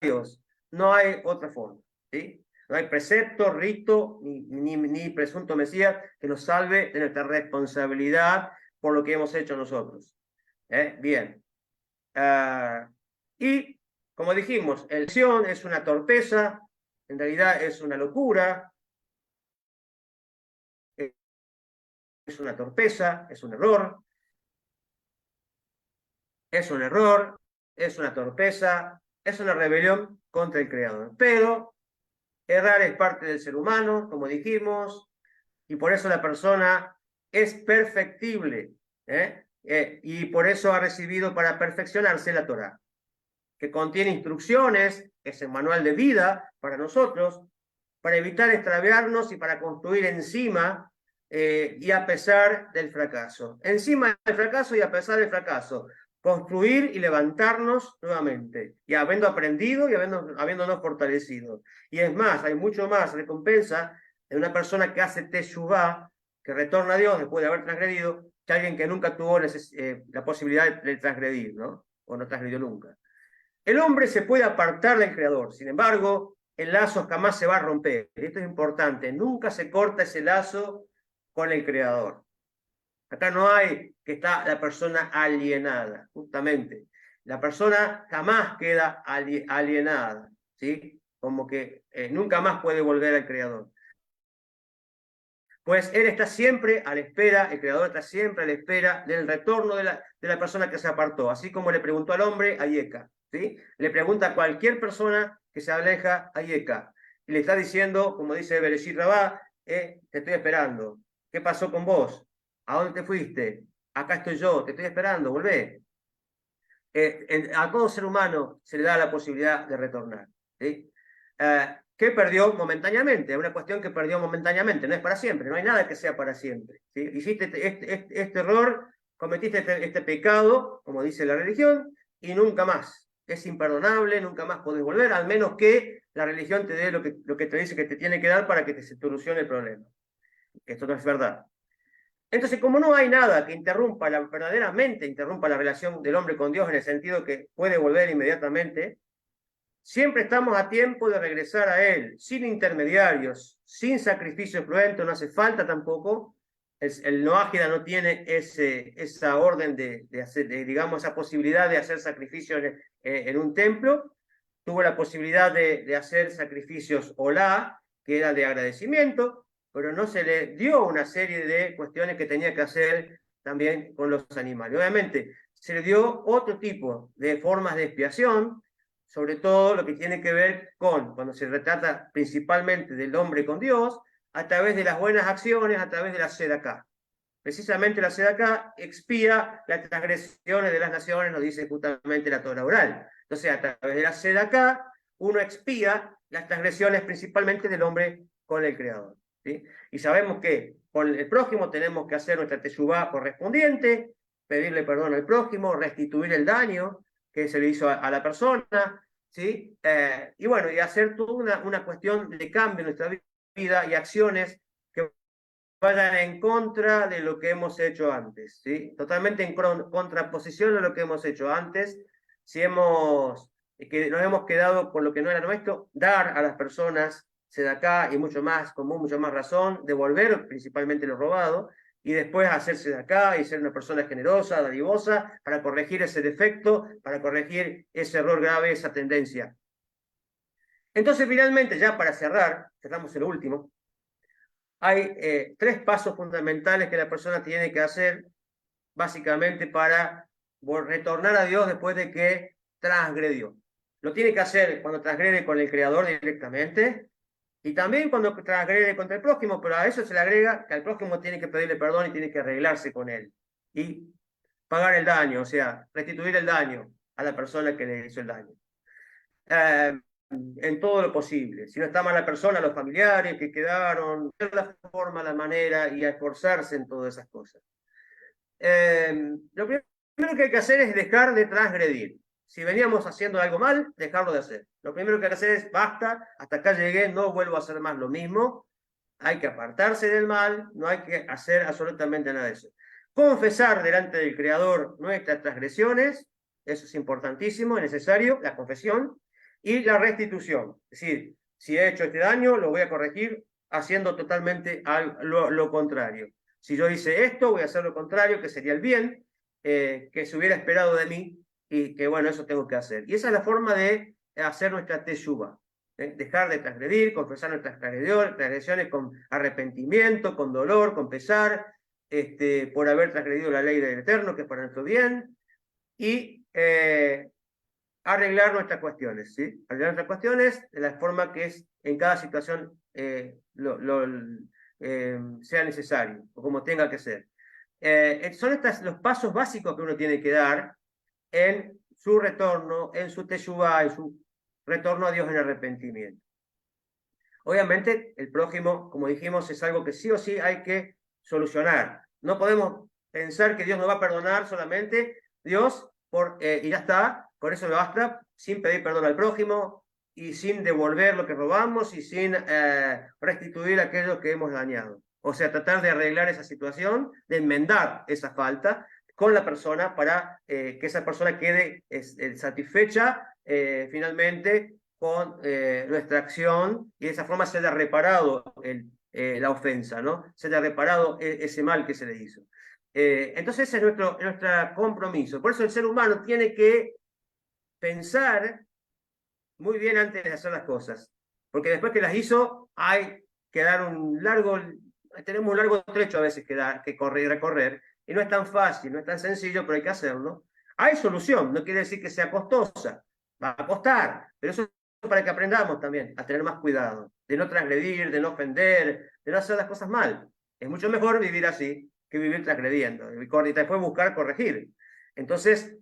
Dios. No hay otra forma, ¿sí? No hay precepto, rito, ni presunto Mesías que nos salve de nuestra responsabilidad por lo que hemos hecho nosotros. Bien. Y, como dijimos, el acción es una torpeza, en realidad es una locura, es una torpeza, es un error, es una torpeza, es una rebelión contra el Creador. Pero errar es parte del ser humano, como dijimos, y por eso la persona es perfectible, y por eso ha recibido para perfeccionarse la Torá, que contiene instrucciones, es el manual de vida para nosotros, para evitar extraviarnos y para construir encima y a pesar del fracaso. Encima del fracaso y a pesar del fracaso. Construir y levantarnos nuevamente, y habiendo aprendido y habiéndonos fortalecido. Y es más, hay mucho más recompensa de una persona que hace teshuvá, que retorna a Dios después de haber transgredido, que alguien que nunca tuvo la posibilidad de transgredir, ¿no? O no transgredió nunca. El hombre se puede apartar del Creador, sin embargo, el lazo jamás se va a romper. Esto es importante, nunca se corta ese lazo con el Creador. Acá no hay que está la persona alienada, justamente. La persona jamás queda alienada, ¿sí? Como que nunca más puede volver al Creador. Pues Él está siempre a la espera, el Creador está siempre a la espera del retorno de la persona que se apartó, así como le preguntó al hombre a Yeka, ¿sí? Le pregunta a cualquier persona que se aleja a Yeka, y le está diciendo, como dice Bereshit Rabá, te estoy esperando. ¿Qué pasó con vos? ¿A dónde te fuiste? Acá estoy yo, te estoy esperando, volvé. A todo ser humano se le da la posibilidad de retornar, ¿sí? Que perdió momentáneamente, es una cuestión que perdió momentáneamente, no es para siempre, no hay nada que sea para siempre, ¿sí? Hiciste este error, cometiste este pecado, como dice la religión, y nunca más, es imperdonable, nunca más podés volver, al menos que la religión te dé lo que te dice que te tiene que dar para que se solucione el problema. Esto no es verdad. Entonces, como no hay nada que verdaderamente interrumpa la relación del hombre con Dios en el sentido que puede volver inmediatamente, siempre estamos a tiempo de regresar a Él, sin intermediarios, sin sacrificio cruento, no hace falta tampoco. El Noágida no tiene esa orden de hacer, digamos, esa posibilidad de hacer sacrificios en un templo. Tuvo la posibilidad de hacer sacrificios olá, que era de agradecimiento, pero no se le dio una serie de cuestiones que tenía que hacer también con los animales. Obviamente, se le dio otro tipo de formas de expiación, sobre todo lo que tiene que ver con, cuando se retrata principalmente del hombre con Dios, a través de las buenas acciones, a través de la sedacá. Precisamente la sedacá expía las transgresiones de las naciones, nos dice justamente la Torah oral. Entonces, a través de la sedacá, uno expía las transgresiones principalmente del hombre con el Creador, ¿sí? Y sabemos que con el prójimo tenemos que hacer nuestra teshuvá correspondiente, pedirle perdón al prójimo, restituir el daño que se le hizo a la persona, ¿sí? Y bueno, y hacer toda una cuestión de cambio en nuestra vida y acciones que vayan en contra de lo que hemos hecho antes, ¿sí? Totalmente en contraposición a lo que hemos hecho antes. Si que nos hemos quedado con lo que no era nuestro, dar a las personas sedacá y mucho más, con mucho más razón, devolver principalmente lo robado, y después hacerse de acá y ser una persona generosa, dadivosa, para corregir ese defecto, para corregir ese error grave, esa tendencia. Entonces, finalmente, ya para cerrar, cerramos el último, hay tres pasos fundamentales que la persona tiene que hacer, básicamente, para retornar a Dios después de que transgredió. Lo tiene que hacer cuando transgrede con el Creador directamente, y también cuando transgrede contra el prójimo, pero a eso se le agrega que al prójimo tiene que pedirle perdón y tiene que arreglarse con él. Y pagar el daño, o sea, restituir el daño a la persona que le hizo el daño. En todo lo posible. Si no está mal la persona, los familiares que quedaron, ver la forma, la manera y a esforzarse en todas esas cosas. Lo primero que hay que hacer es dejar de transgredir. Si veníamos haciendo algo mal, dejarlo de hacer. Lo primero que hay que hacer es, basta, hasta acá llegué, no vuelvo a hacer más lo mismo. Hay que apartarse del mal, no hay que hacer absolutamente nada de eso. Confesar delante del Creador nuestras transgresiones, eso es importantísimo, es necesario, la confesión, y la restitución. Es decir, si he hecho este daño, lo voy a corregir haciendo totalmente lo contrario. Si yo hice esto, voy a hacer lo contrario, que sería el bien, que se hubiera esperado de mí, y que bueno, eso tengo que hacer. Y esa es la forma de hacer nuestra teshuva. Dejar de transgredir, confesar nuestras transgresiones con arrepentimiento, con dolor, con pesar, por haber transgredido la ley del Eterno, que es para nuestro bien, y arreglar nuestras cuestiones, ¿sí? Arreglar nuestras cuestiones de la forma que es en cada situación sea necesario o como tenga que ser. Son estos los pasos básicos que uno tiene que dar en su retorno, en su teshuvá, en su retorno a Dios en arrepentimiento. Obviamente, el prójimo, como dijimos, es algo que sí o sí hay que solucionar. No podemos pensar que Dios nos va a perdonar solamente, Dios, y ya está, con eso me basta, sin pedir perdón al prójimo y sin devolver lo que robamos y sin restituir aquello que hemos dañado. O sea, tratar de arreglar esa situación, de enmendar esa falta con la persona para que esa persona quede satisfecha finalmente con nuestra acción y de esa forma se haya reparado la ofensa, ¿no? Se haya reparado ese mal que se le hizo. Entonces ese es nuestro compromiso. Por eso el ser humano tiene que pensar muy bien antes de hacer las cosas, porque después que las hizo hay que dar tenemos un largo trecho a veces que correr y recorrer, y no es tan fácil, no es tan sencillo, pero hay que hacerlo. Hay solución, no quiere decir que sea costosa, va a costar, pero eso es para que aprendamos también a tener más cuidado, de no transgredir, de no ofender, de no hacer las cosas mal. Es mucho mejor vivir así que vivir transgrediendo, y después buscar corregir. Entonces,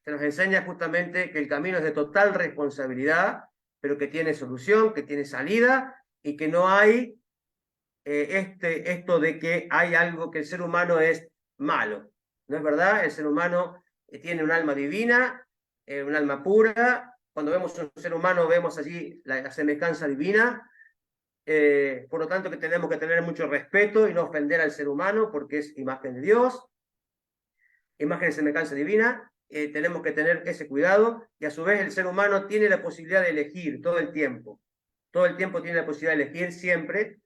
se nos enseña justamente que el camino es de total responsabilidad, pero que tiene solución, que tiene salida y que no hay esto de que hay algo que el ser humano es malo. No es verdad, el ser humano tiene un alma divina, un alma pura. Cuando vemos un ser humano vemos allí la semejanza divina. Por lo tanto que tenemos que tener mucho respeto y no ofender al ser humano porque es imagen de Dios, imagen de semejanza divina. Tenemos que tener ese cuidado y a su vez el ser humano tiene la posibilidad de elegir todo el tiempo. Todo el tiempo tiene la posibilidad de elegir siempre,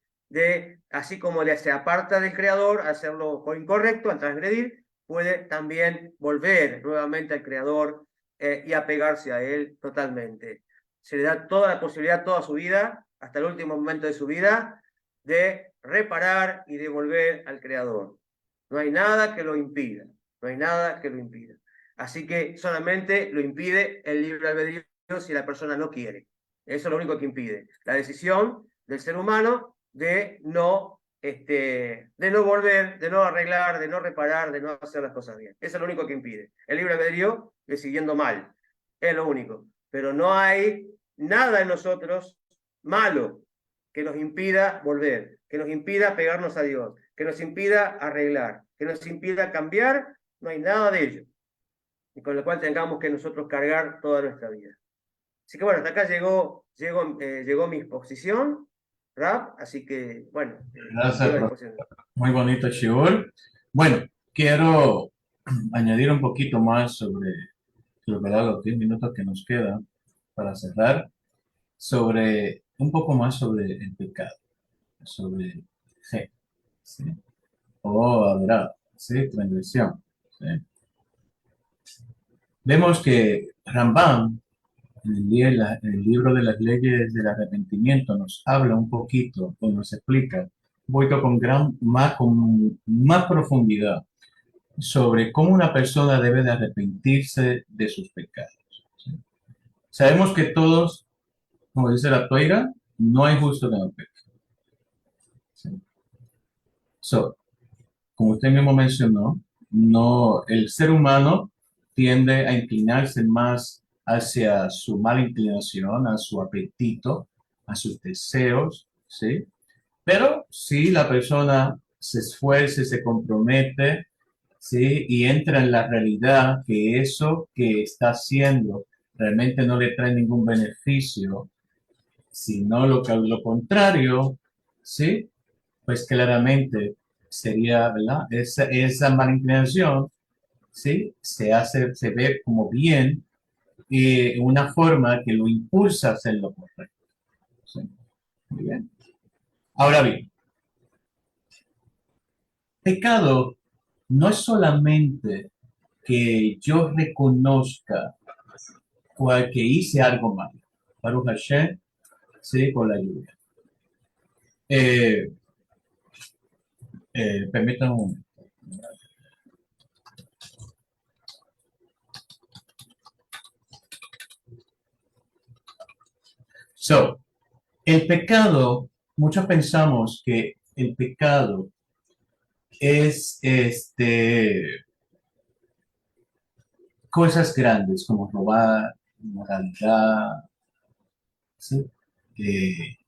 así como se aparta del Creador, hacerlo por incorrecto, al transgredir, puede también volver nuevamente al Creador y apegarse a Él totalmente. Se le da toda la posibilidad, toda su vida, hasta el último momento de su vida, de reparar y de volver al Creador. No hay nada que lo impida. No hay nada que lo impida. Así que solamente lo impide el libre albedrío si la persona no quiere. Eso es lo único que impide. La decisión del ser humano de no volver, de no arreglar, de no reparar, de no hacer las cosas bien. Eso es lo único que impide. El libre albedrío decidiendo mal. Es lo único. Pero no hay nada en nosotros malo que nos impida volver, que nos impida pegarnos a Dios, que nos impida arreglar, que nos impida cambiar. No hay nada de ello. Y con lo cual tengamos que nosotros cargar toda nuestra vida. Así que bueno, hasta acá llegó mi exposición, Rap, así que bueno, Gracias, muy bonito, Shiur. Bueno, quiero añadir un poquito más sobre los 10 minutos que nos quedan para cerrar, un poco más sobre el pecado, sobre G, ¿sí? O averá, ¿sí? Transgresión, ¿sí? Vemos que Rambam, en el libro de las leyes del arrepentimiento, nos habla un poquito, o nos explica un poquito con más profundidad sobre cómo una persona debe de arrepentirse de sus pecados. ¿Sí? Sabemos que todos, como dice la toira, no hay justo que no peque. ¿Sí? Como usted mismo mencionó, no, el ser humano tiende a inclinarse más hacia su mala inclinación, a su apetito, a sus deseos, ¿sí? Pero si la persona se esfuerza, se compromete, ¿sí? Y entra en la realidad que eso que está haciendo realmente no le trae ningún beneficio, sino lo contrario, ¿sí? Pues claramente sería, ¿verdad? Esa mala inclinación, ¿sí? Se ve como bien y una forma que lo impulsa a hacer lo correcto. ¿Sí? Muy bien. Ahora bien, pecado no es solamente que yo reconozca que hice algo mal. Baruch Hashem, sí, por la lluvia. Permítanme un momento. El pecado, muchos pensamos que el pecado es cosas grandes como robar, inmoralidad, ¿sí? Eh,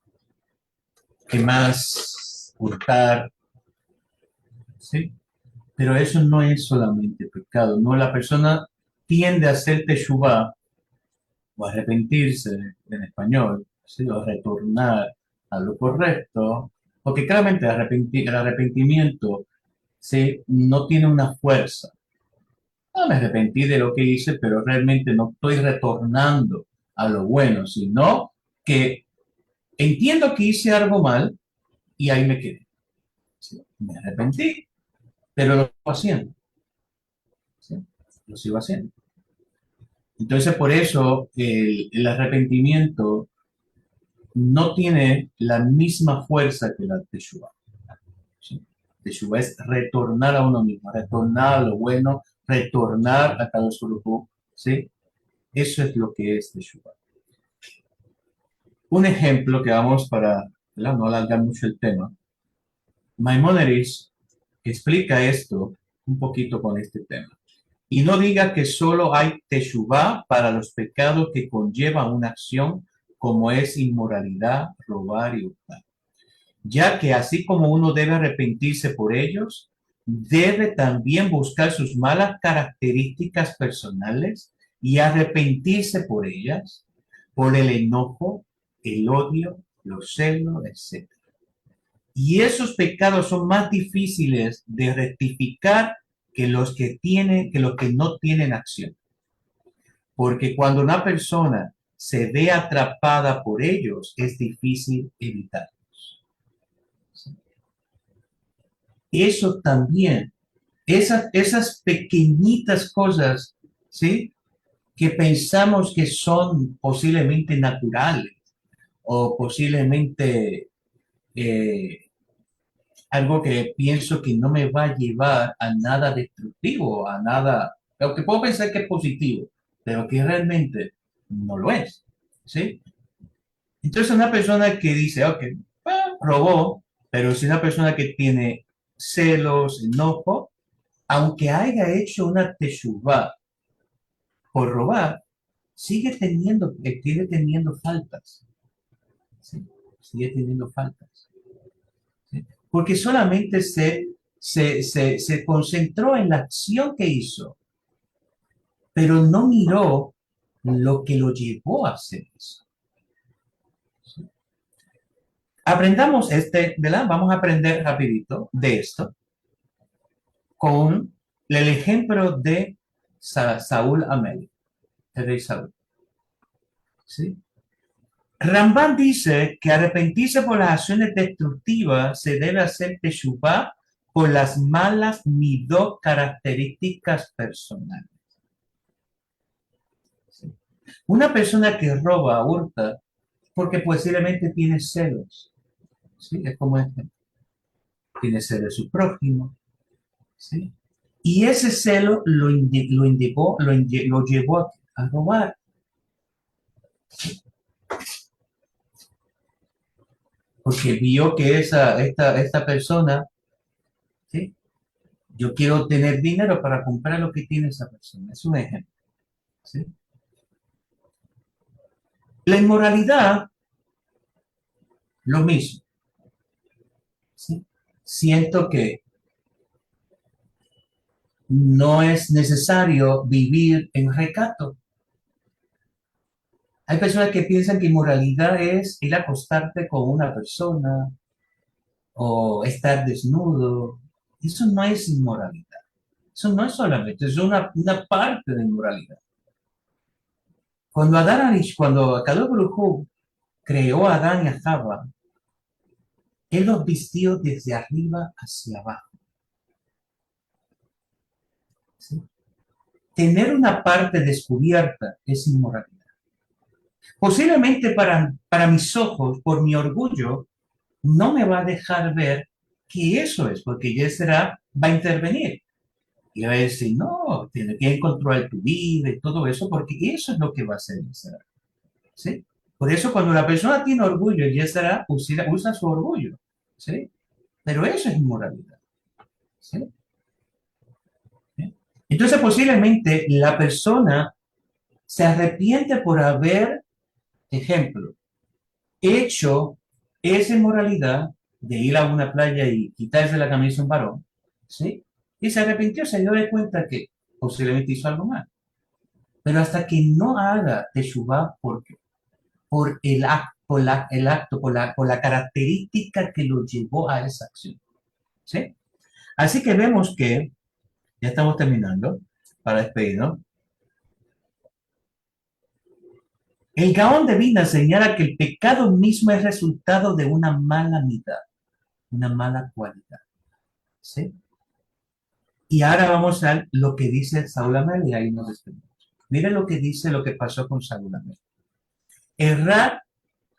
¿Qué más? Hurtar, ¿sí? Pero eso no es solamente pecado, ¿no? La persona tiende a hacer teshuvá o arrepentirse en español, ¿sí? O retornar a lo correcto, porque claramente el arrepentimiento, ¿sí? No tiene una fuerza. Me arrepentí de lo que hice, pero realmente no estoy retornando a lo bueno, sino que entiendo que hice algo mal y ahí me quedé. ¿Sí? Me arrepentí, pero lo sigo haciendo. ¿Sí? Lo sigo haciendo. Entonces, por eso el arrepentimiento no tiene la misma fuerza que la teshuva. ¿Sí? Teshuva es retornar a uno mismo, retornar a lo bueno, retornar a cada Baruj, ¿sí? Eso es lo que es teshuva. Un ejemplo que vamos para, ¿verdad?, no alargar mucho el tema. Maimónides explica esto un poquito con este tema. Y no diga que solo hay teshuvá para los pecados que conllevan una acción como es inmoralidad, robar y hurtar. Ya que así como uno debe arrepentirse por ellos, debe también buscar sus malas características personales y arrepentirse por ellas, por el enojo, el odio, los celos, etc. Y esos pecados son más difíciles de rectificar que los que no tienen acción. Porque cuando una persona se ve atrapada por ellos, es difícil evitarlos. Eso también, esas pequeñitas cosas, ¿sí?, que pensamos que son posiblemente naturales o posiblemente eh, algo que pienso que no me va a llevar a nada destructivo, a nada, lo que puedo pensar que es positivo, pero que realmente no lo es, ¿sí? Entonces una persona que dice, ok, robó, pero si una persona que tiene celos, enojo, aunque haya hecho una teshuvá por robar, sigue teniendo faltas, ¿sí? Sigue teniendo faltas. ¿Sí? Porque solamente se concentró en la acción que hizo, pero no miró lo que lo llevó a hacer eso. ¿Sí? Aprendamos ¿verdad? Vamos a aprender rapidito de esto con el ejemplo de Saúl Amel, el rey Saúl. ¿Sí? Rambán dice que arrepentirse por las acciones destructivas se debe hacer teshuvá por las malas midot características personales. ¿Sí? Una persona que roba, hurta, porque posiblemente tiene celos. ¿Sí? Es como este. Tiene celos de su prójimo. ¿Sí? Y ese celo lo llevó a robar. ¿Sí? Porque vio que esta persona, ¿sí?, yo quiero tener dinero para comprar lo que tiene esa persona. Es un ejemplo. ¿Sí? La inmoralidad, lo mismo. ¿Sí? Siento que no es necesario vivir en recato. Hay personas que piensan que inmoralidad es ir a acostarte con una persona o estar desnudo. Eso no es inmoralidad. Eso no es solamente, es una parte de inmoralidad. Cuando Kadosh Baruj Hu creó a Adán y a Java, él los vistió desde arriba hacia abajo. ¿Sí? Tener una parte descubierta es inmoralidad. Posiblemente para mis ojos, por mi orgullo, no me va a dejar ver que eso es, porque Yesera va a intervenir. Y va a decir, no, tiene que controlar tu vida y todo eso, porque eso es lo que va a hacer Yesera. ¿Sí? Por eso cuando la persona tiene orgullo, Yesera usa su orgullo. ¿Sí? Pero eso es inmoralidad. ¿Sí? ¿Sí? Entonces, posiblemente la persona se arrepiente por haber, ejemplo, hecho esa inmoralidad de ir a una playa y quitarse la camisa a un varón, ¿sí? Y se arrepintió, se dio de cuenta que posiblemente hizo algo mal. Pero hasta que no haga teshuvá por el acto, por la característica que lo llevó a esa acción, ¿sí? Así que vemos que, ya estamos terminando, para despedirnos, el Gaón de Vilna señala que el pecado mismo es resultado de una mala mitad, una mala cualidad, ¿sí? Y ahora vamos a ver lo que dice Saúl Amel y ahí nos despedimos. Miren lo que dice, lo que pasó con Saúl Amel. El Rab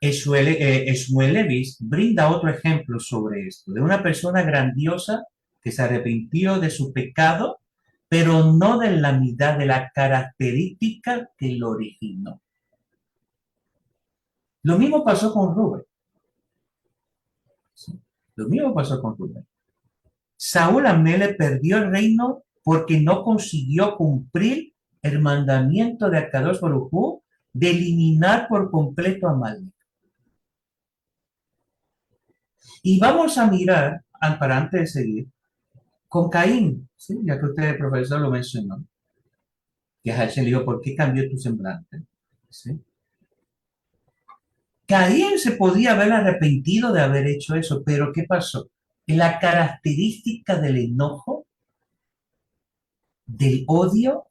Shmuel Levis brinda otro ejemplo sobre esto, de una persona grandiosa que se arrepintió de su pecado, pero no de la mitad de la característica que lo originó. Lo mismo pasó con Rubén. ¿Sí? Lo mismo pasó con Rubén. Saúl Amele perdió el reino porque no consiguió cumplir el mandamiento de Akadosh Baruj Hu de eliminar por completo a Amalek. Y vamos a mirar, para antes de seguir, con Caín, ¿sí? Ya que usted, el profesor, lo mencionó, que Hashem le dijo, ¿por qué cambió tu semblante? ¿Sí? Caín se podía haber arrepentido de haber hecho eso, pero ¿qué pasó? La característica del enojo, del odio,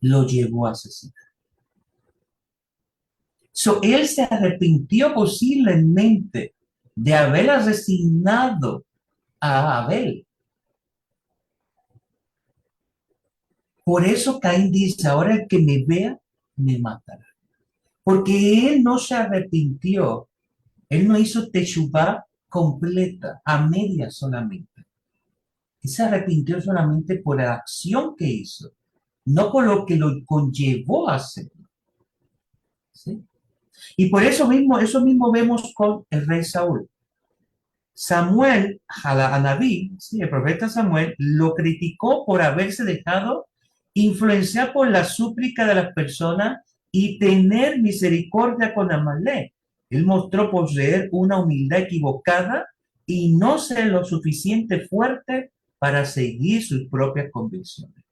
lo llevó a asesinar. Él se arrepintió posiblemente de haber asesinado a Abel. Por eso Caín dice, ahora el que me vea, me matará. Porque él no se arrepintió, él no hizo teshuvá completa, a media solamente. Él se arrepintió solamente por la acción que hizo, no por lo que lo conllevó a hacerlo. ¿Sí? Y por eso mismo vemos con el rey Saúl. Samuel, Anabí, ¿sí? El profeta Samuel, lo criticó por haberse dejado influenciar por la súplica de las personas y tener misericordia con Amalek. Él mostró poseer una humildad equivocada y no ser lo suficiente fuerte para seguir sus propias convicciones.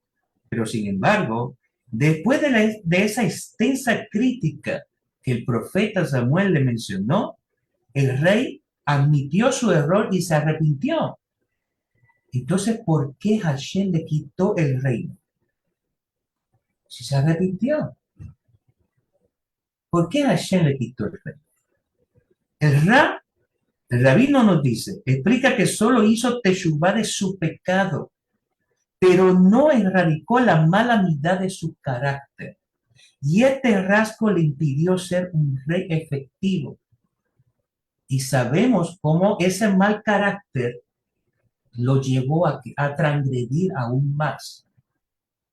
Pero sin embargo, después de esa extensa crítica que el profeta Samuel le mencionó, el rey admitió su error y se arrepintió. Entonces, ¿por qué Hashem le quitó el reino? Si se arrepintió. ¿Por qué Hashem le quitó el reino? El, Ra, el rabino nos dice, explica que solo hizo teshuvá de su pecado, pero no erradicó la mala mitad de su carácter. Y este rasgo le impidió ser un rey efectivo. Y sabemos cómo ese mal carácter lo llevó a transgredir aún más,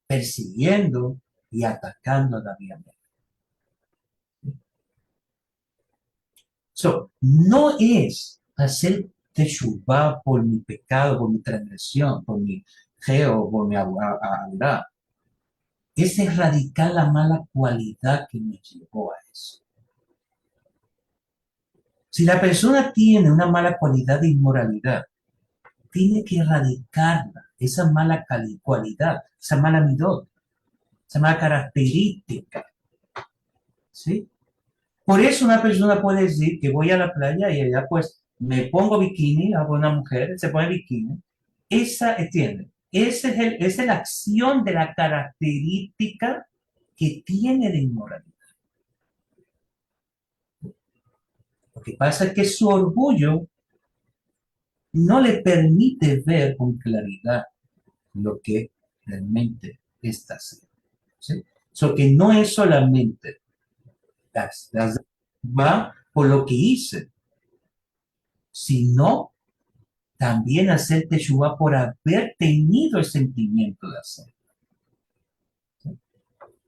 persiguiendo y atacando a David. No es hacer teshuvá por mi pecado, por mi transgresión, por mi geo, por mi agua. Es erradicar la mala cualidad que me llevó a eso. Si la persona tiene una mala cualidad de inmoralidad, tiene que erradicarla, esa mala cualidad, esa mala midot, esa mala característica. ¿Sí? Por eso una persona puede decir que voy a la playa y allá pues me pongo bikini, hago una mujer, se pone bikini. Esa, ¿entiende? Esa es la acción de la característica que tiene de inmoralidad. Lo que pasa es que su orgullo no le permite ver con claridad lo que realmente está haciendo. ¿Sí? Que no es solamente va por lo que hice, sino también hacer teshuvá por haber tenido el sentimiento de hacerlo. ¿Sí?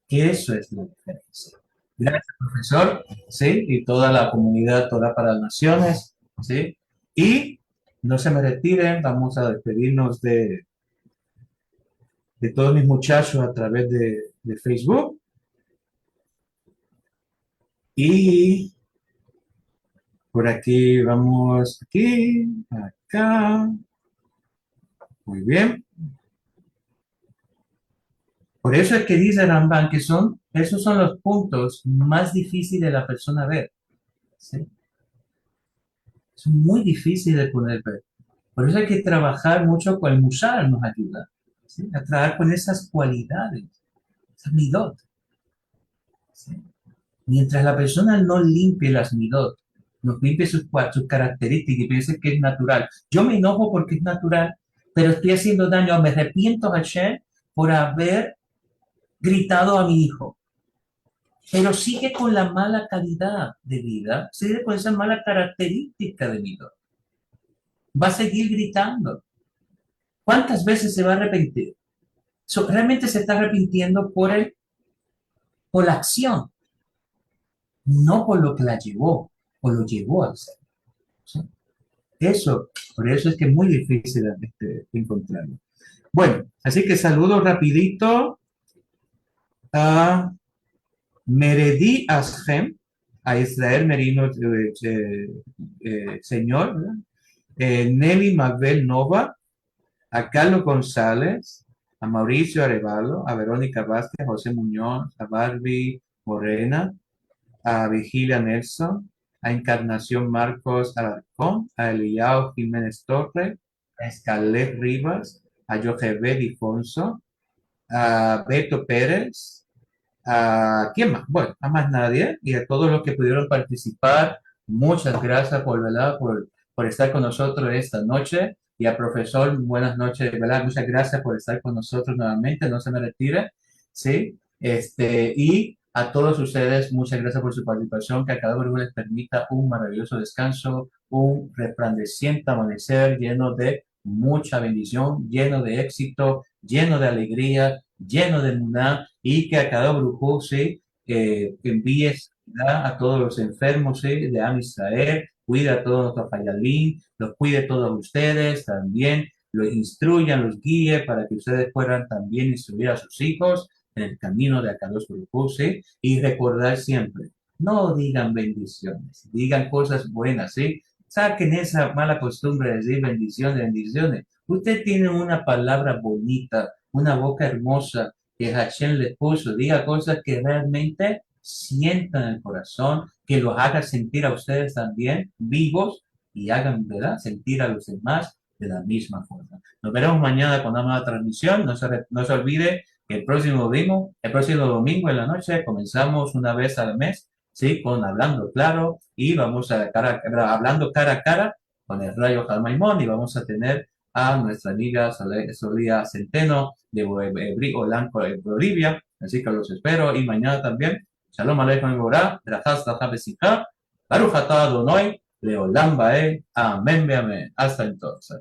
Que eso es la diferencia. Gracias, profesor, ¿sí? Y toda la comunidad, toda para las naciones, ¿sí? Y No se me retiren, vamos a despedirnos de todos mis muchachos a través de Facebook. Y por aquí vamos, aquí, acá. Muy bien. Por eso es que dice Ramban que esos son los puntos más difíciles de la persona ver. ¿Sí? Son muy difíciles de poder ver. Por eso hay que trabajar mucho con el musar, nos ayuda. ¿Sí? A trabajar con esas cualidades, esas midot. ¿Sí? Mientras la persona no limpie las midot, no limpie sus características y piense que es natural. Yo me enojo porque es natural, pero estoy haciendo daño. Me arrepiento, Hashem, por haber gritado a mi hijo. Pero sigue con la mala calidad de vida, sigue con esa mala característica de vida. Va a seguir gritando. ¿Cuántas veces se va a arrepentir? Realmente se está arrepintiendo por la acción, no por lo que la llevó o lo llevó a hacer. ¿Sí? Por eso es que es muy difícil encontrarlo. Bueno, así que saludo rapidito a Meredi Ashem, a Israel Merino, señor, ¿verdad? Nelly Mabel Nova, a Carlos González, a Mauricio Arevalo, a Verónica Vázquez, a José Muñoz, a Barbie Morena, a Virgilia Nelson, a Encarnación Marcos Alarcón, a Eliao Jiménez Torre, a Escalet Rivas, a Jochebed Difonso, a Beto Pérez, a ¿quién más? Bueno, a más nadie y a todos los que pudieron participar. Muchas gracias ¿verdad? Por estar con nosotros esta noche. Y al profesor, buenas noches, ¿verdad? Muchas gracias por estar con nosotros nuevamente. No se me retire, ¿sí? Y a todos ustedes, muchas gracias por su participación. Que a cada uno les permita un maravilloso descanso, un resplandeciente amanecer lleno de mucha bendición, lleno de éxito, lleno de alegría, lleno de muná y que a cada brujo sí, envíe sanidad a todos los enfermos sí, de Am Israel, cuide a todos nuestros fayalín, los cuide a todos ustedes también, los instruyan, los guíe para que ustedes puedan también instruir a sus hijos en el camino de Akadosh Baruj ¿sí? Y recordar siempre, no digan bendiciones, digan cosas buenas, ¿sí? Saquen esa mala costumbre de decir bendiciones, bendiciones. Usted tiene una palabra bonita, una boca hermosa que Hashem le puso. Diga cosas que realmente sientan el corazón, que los haga sentir a ustedes también vivos y hagan, ¿verdad?, sentir a los demás de la misma forma. Nos veremos mañana con una nueva transmisión. No se olvide que el próximo domingo en la noche comenzamos una vez al mes, ¿sí? Con Hablando Claro y vamos hablando cara a cara con el Rayo Jalmaimón y vamos a tener a nuestra amiga Solía Centeno de Olanco de Bolivia. Así que los espero y mañana también. Shalom Aleichem Borah, Berachas Lacha Besija, Baruch Atah Adonai, Leolam Bae, Amén, amén. Hasta entonces.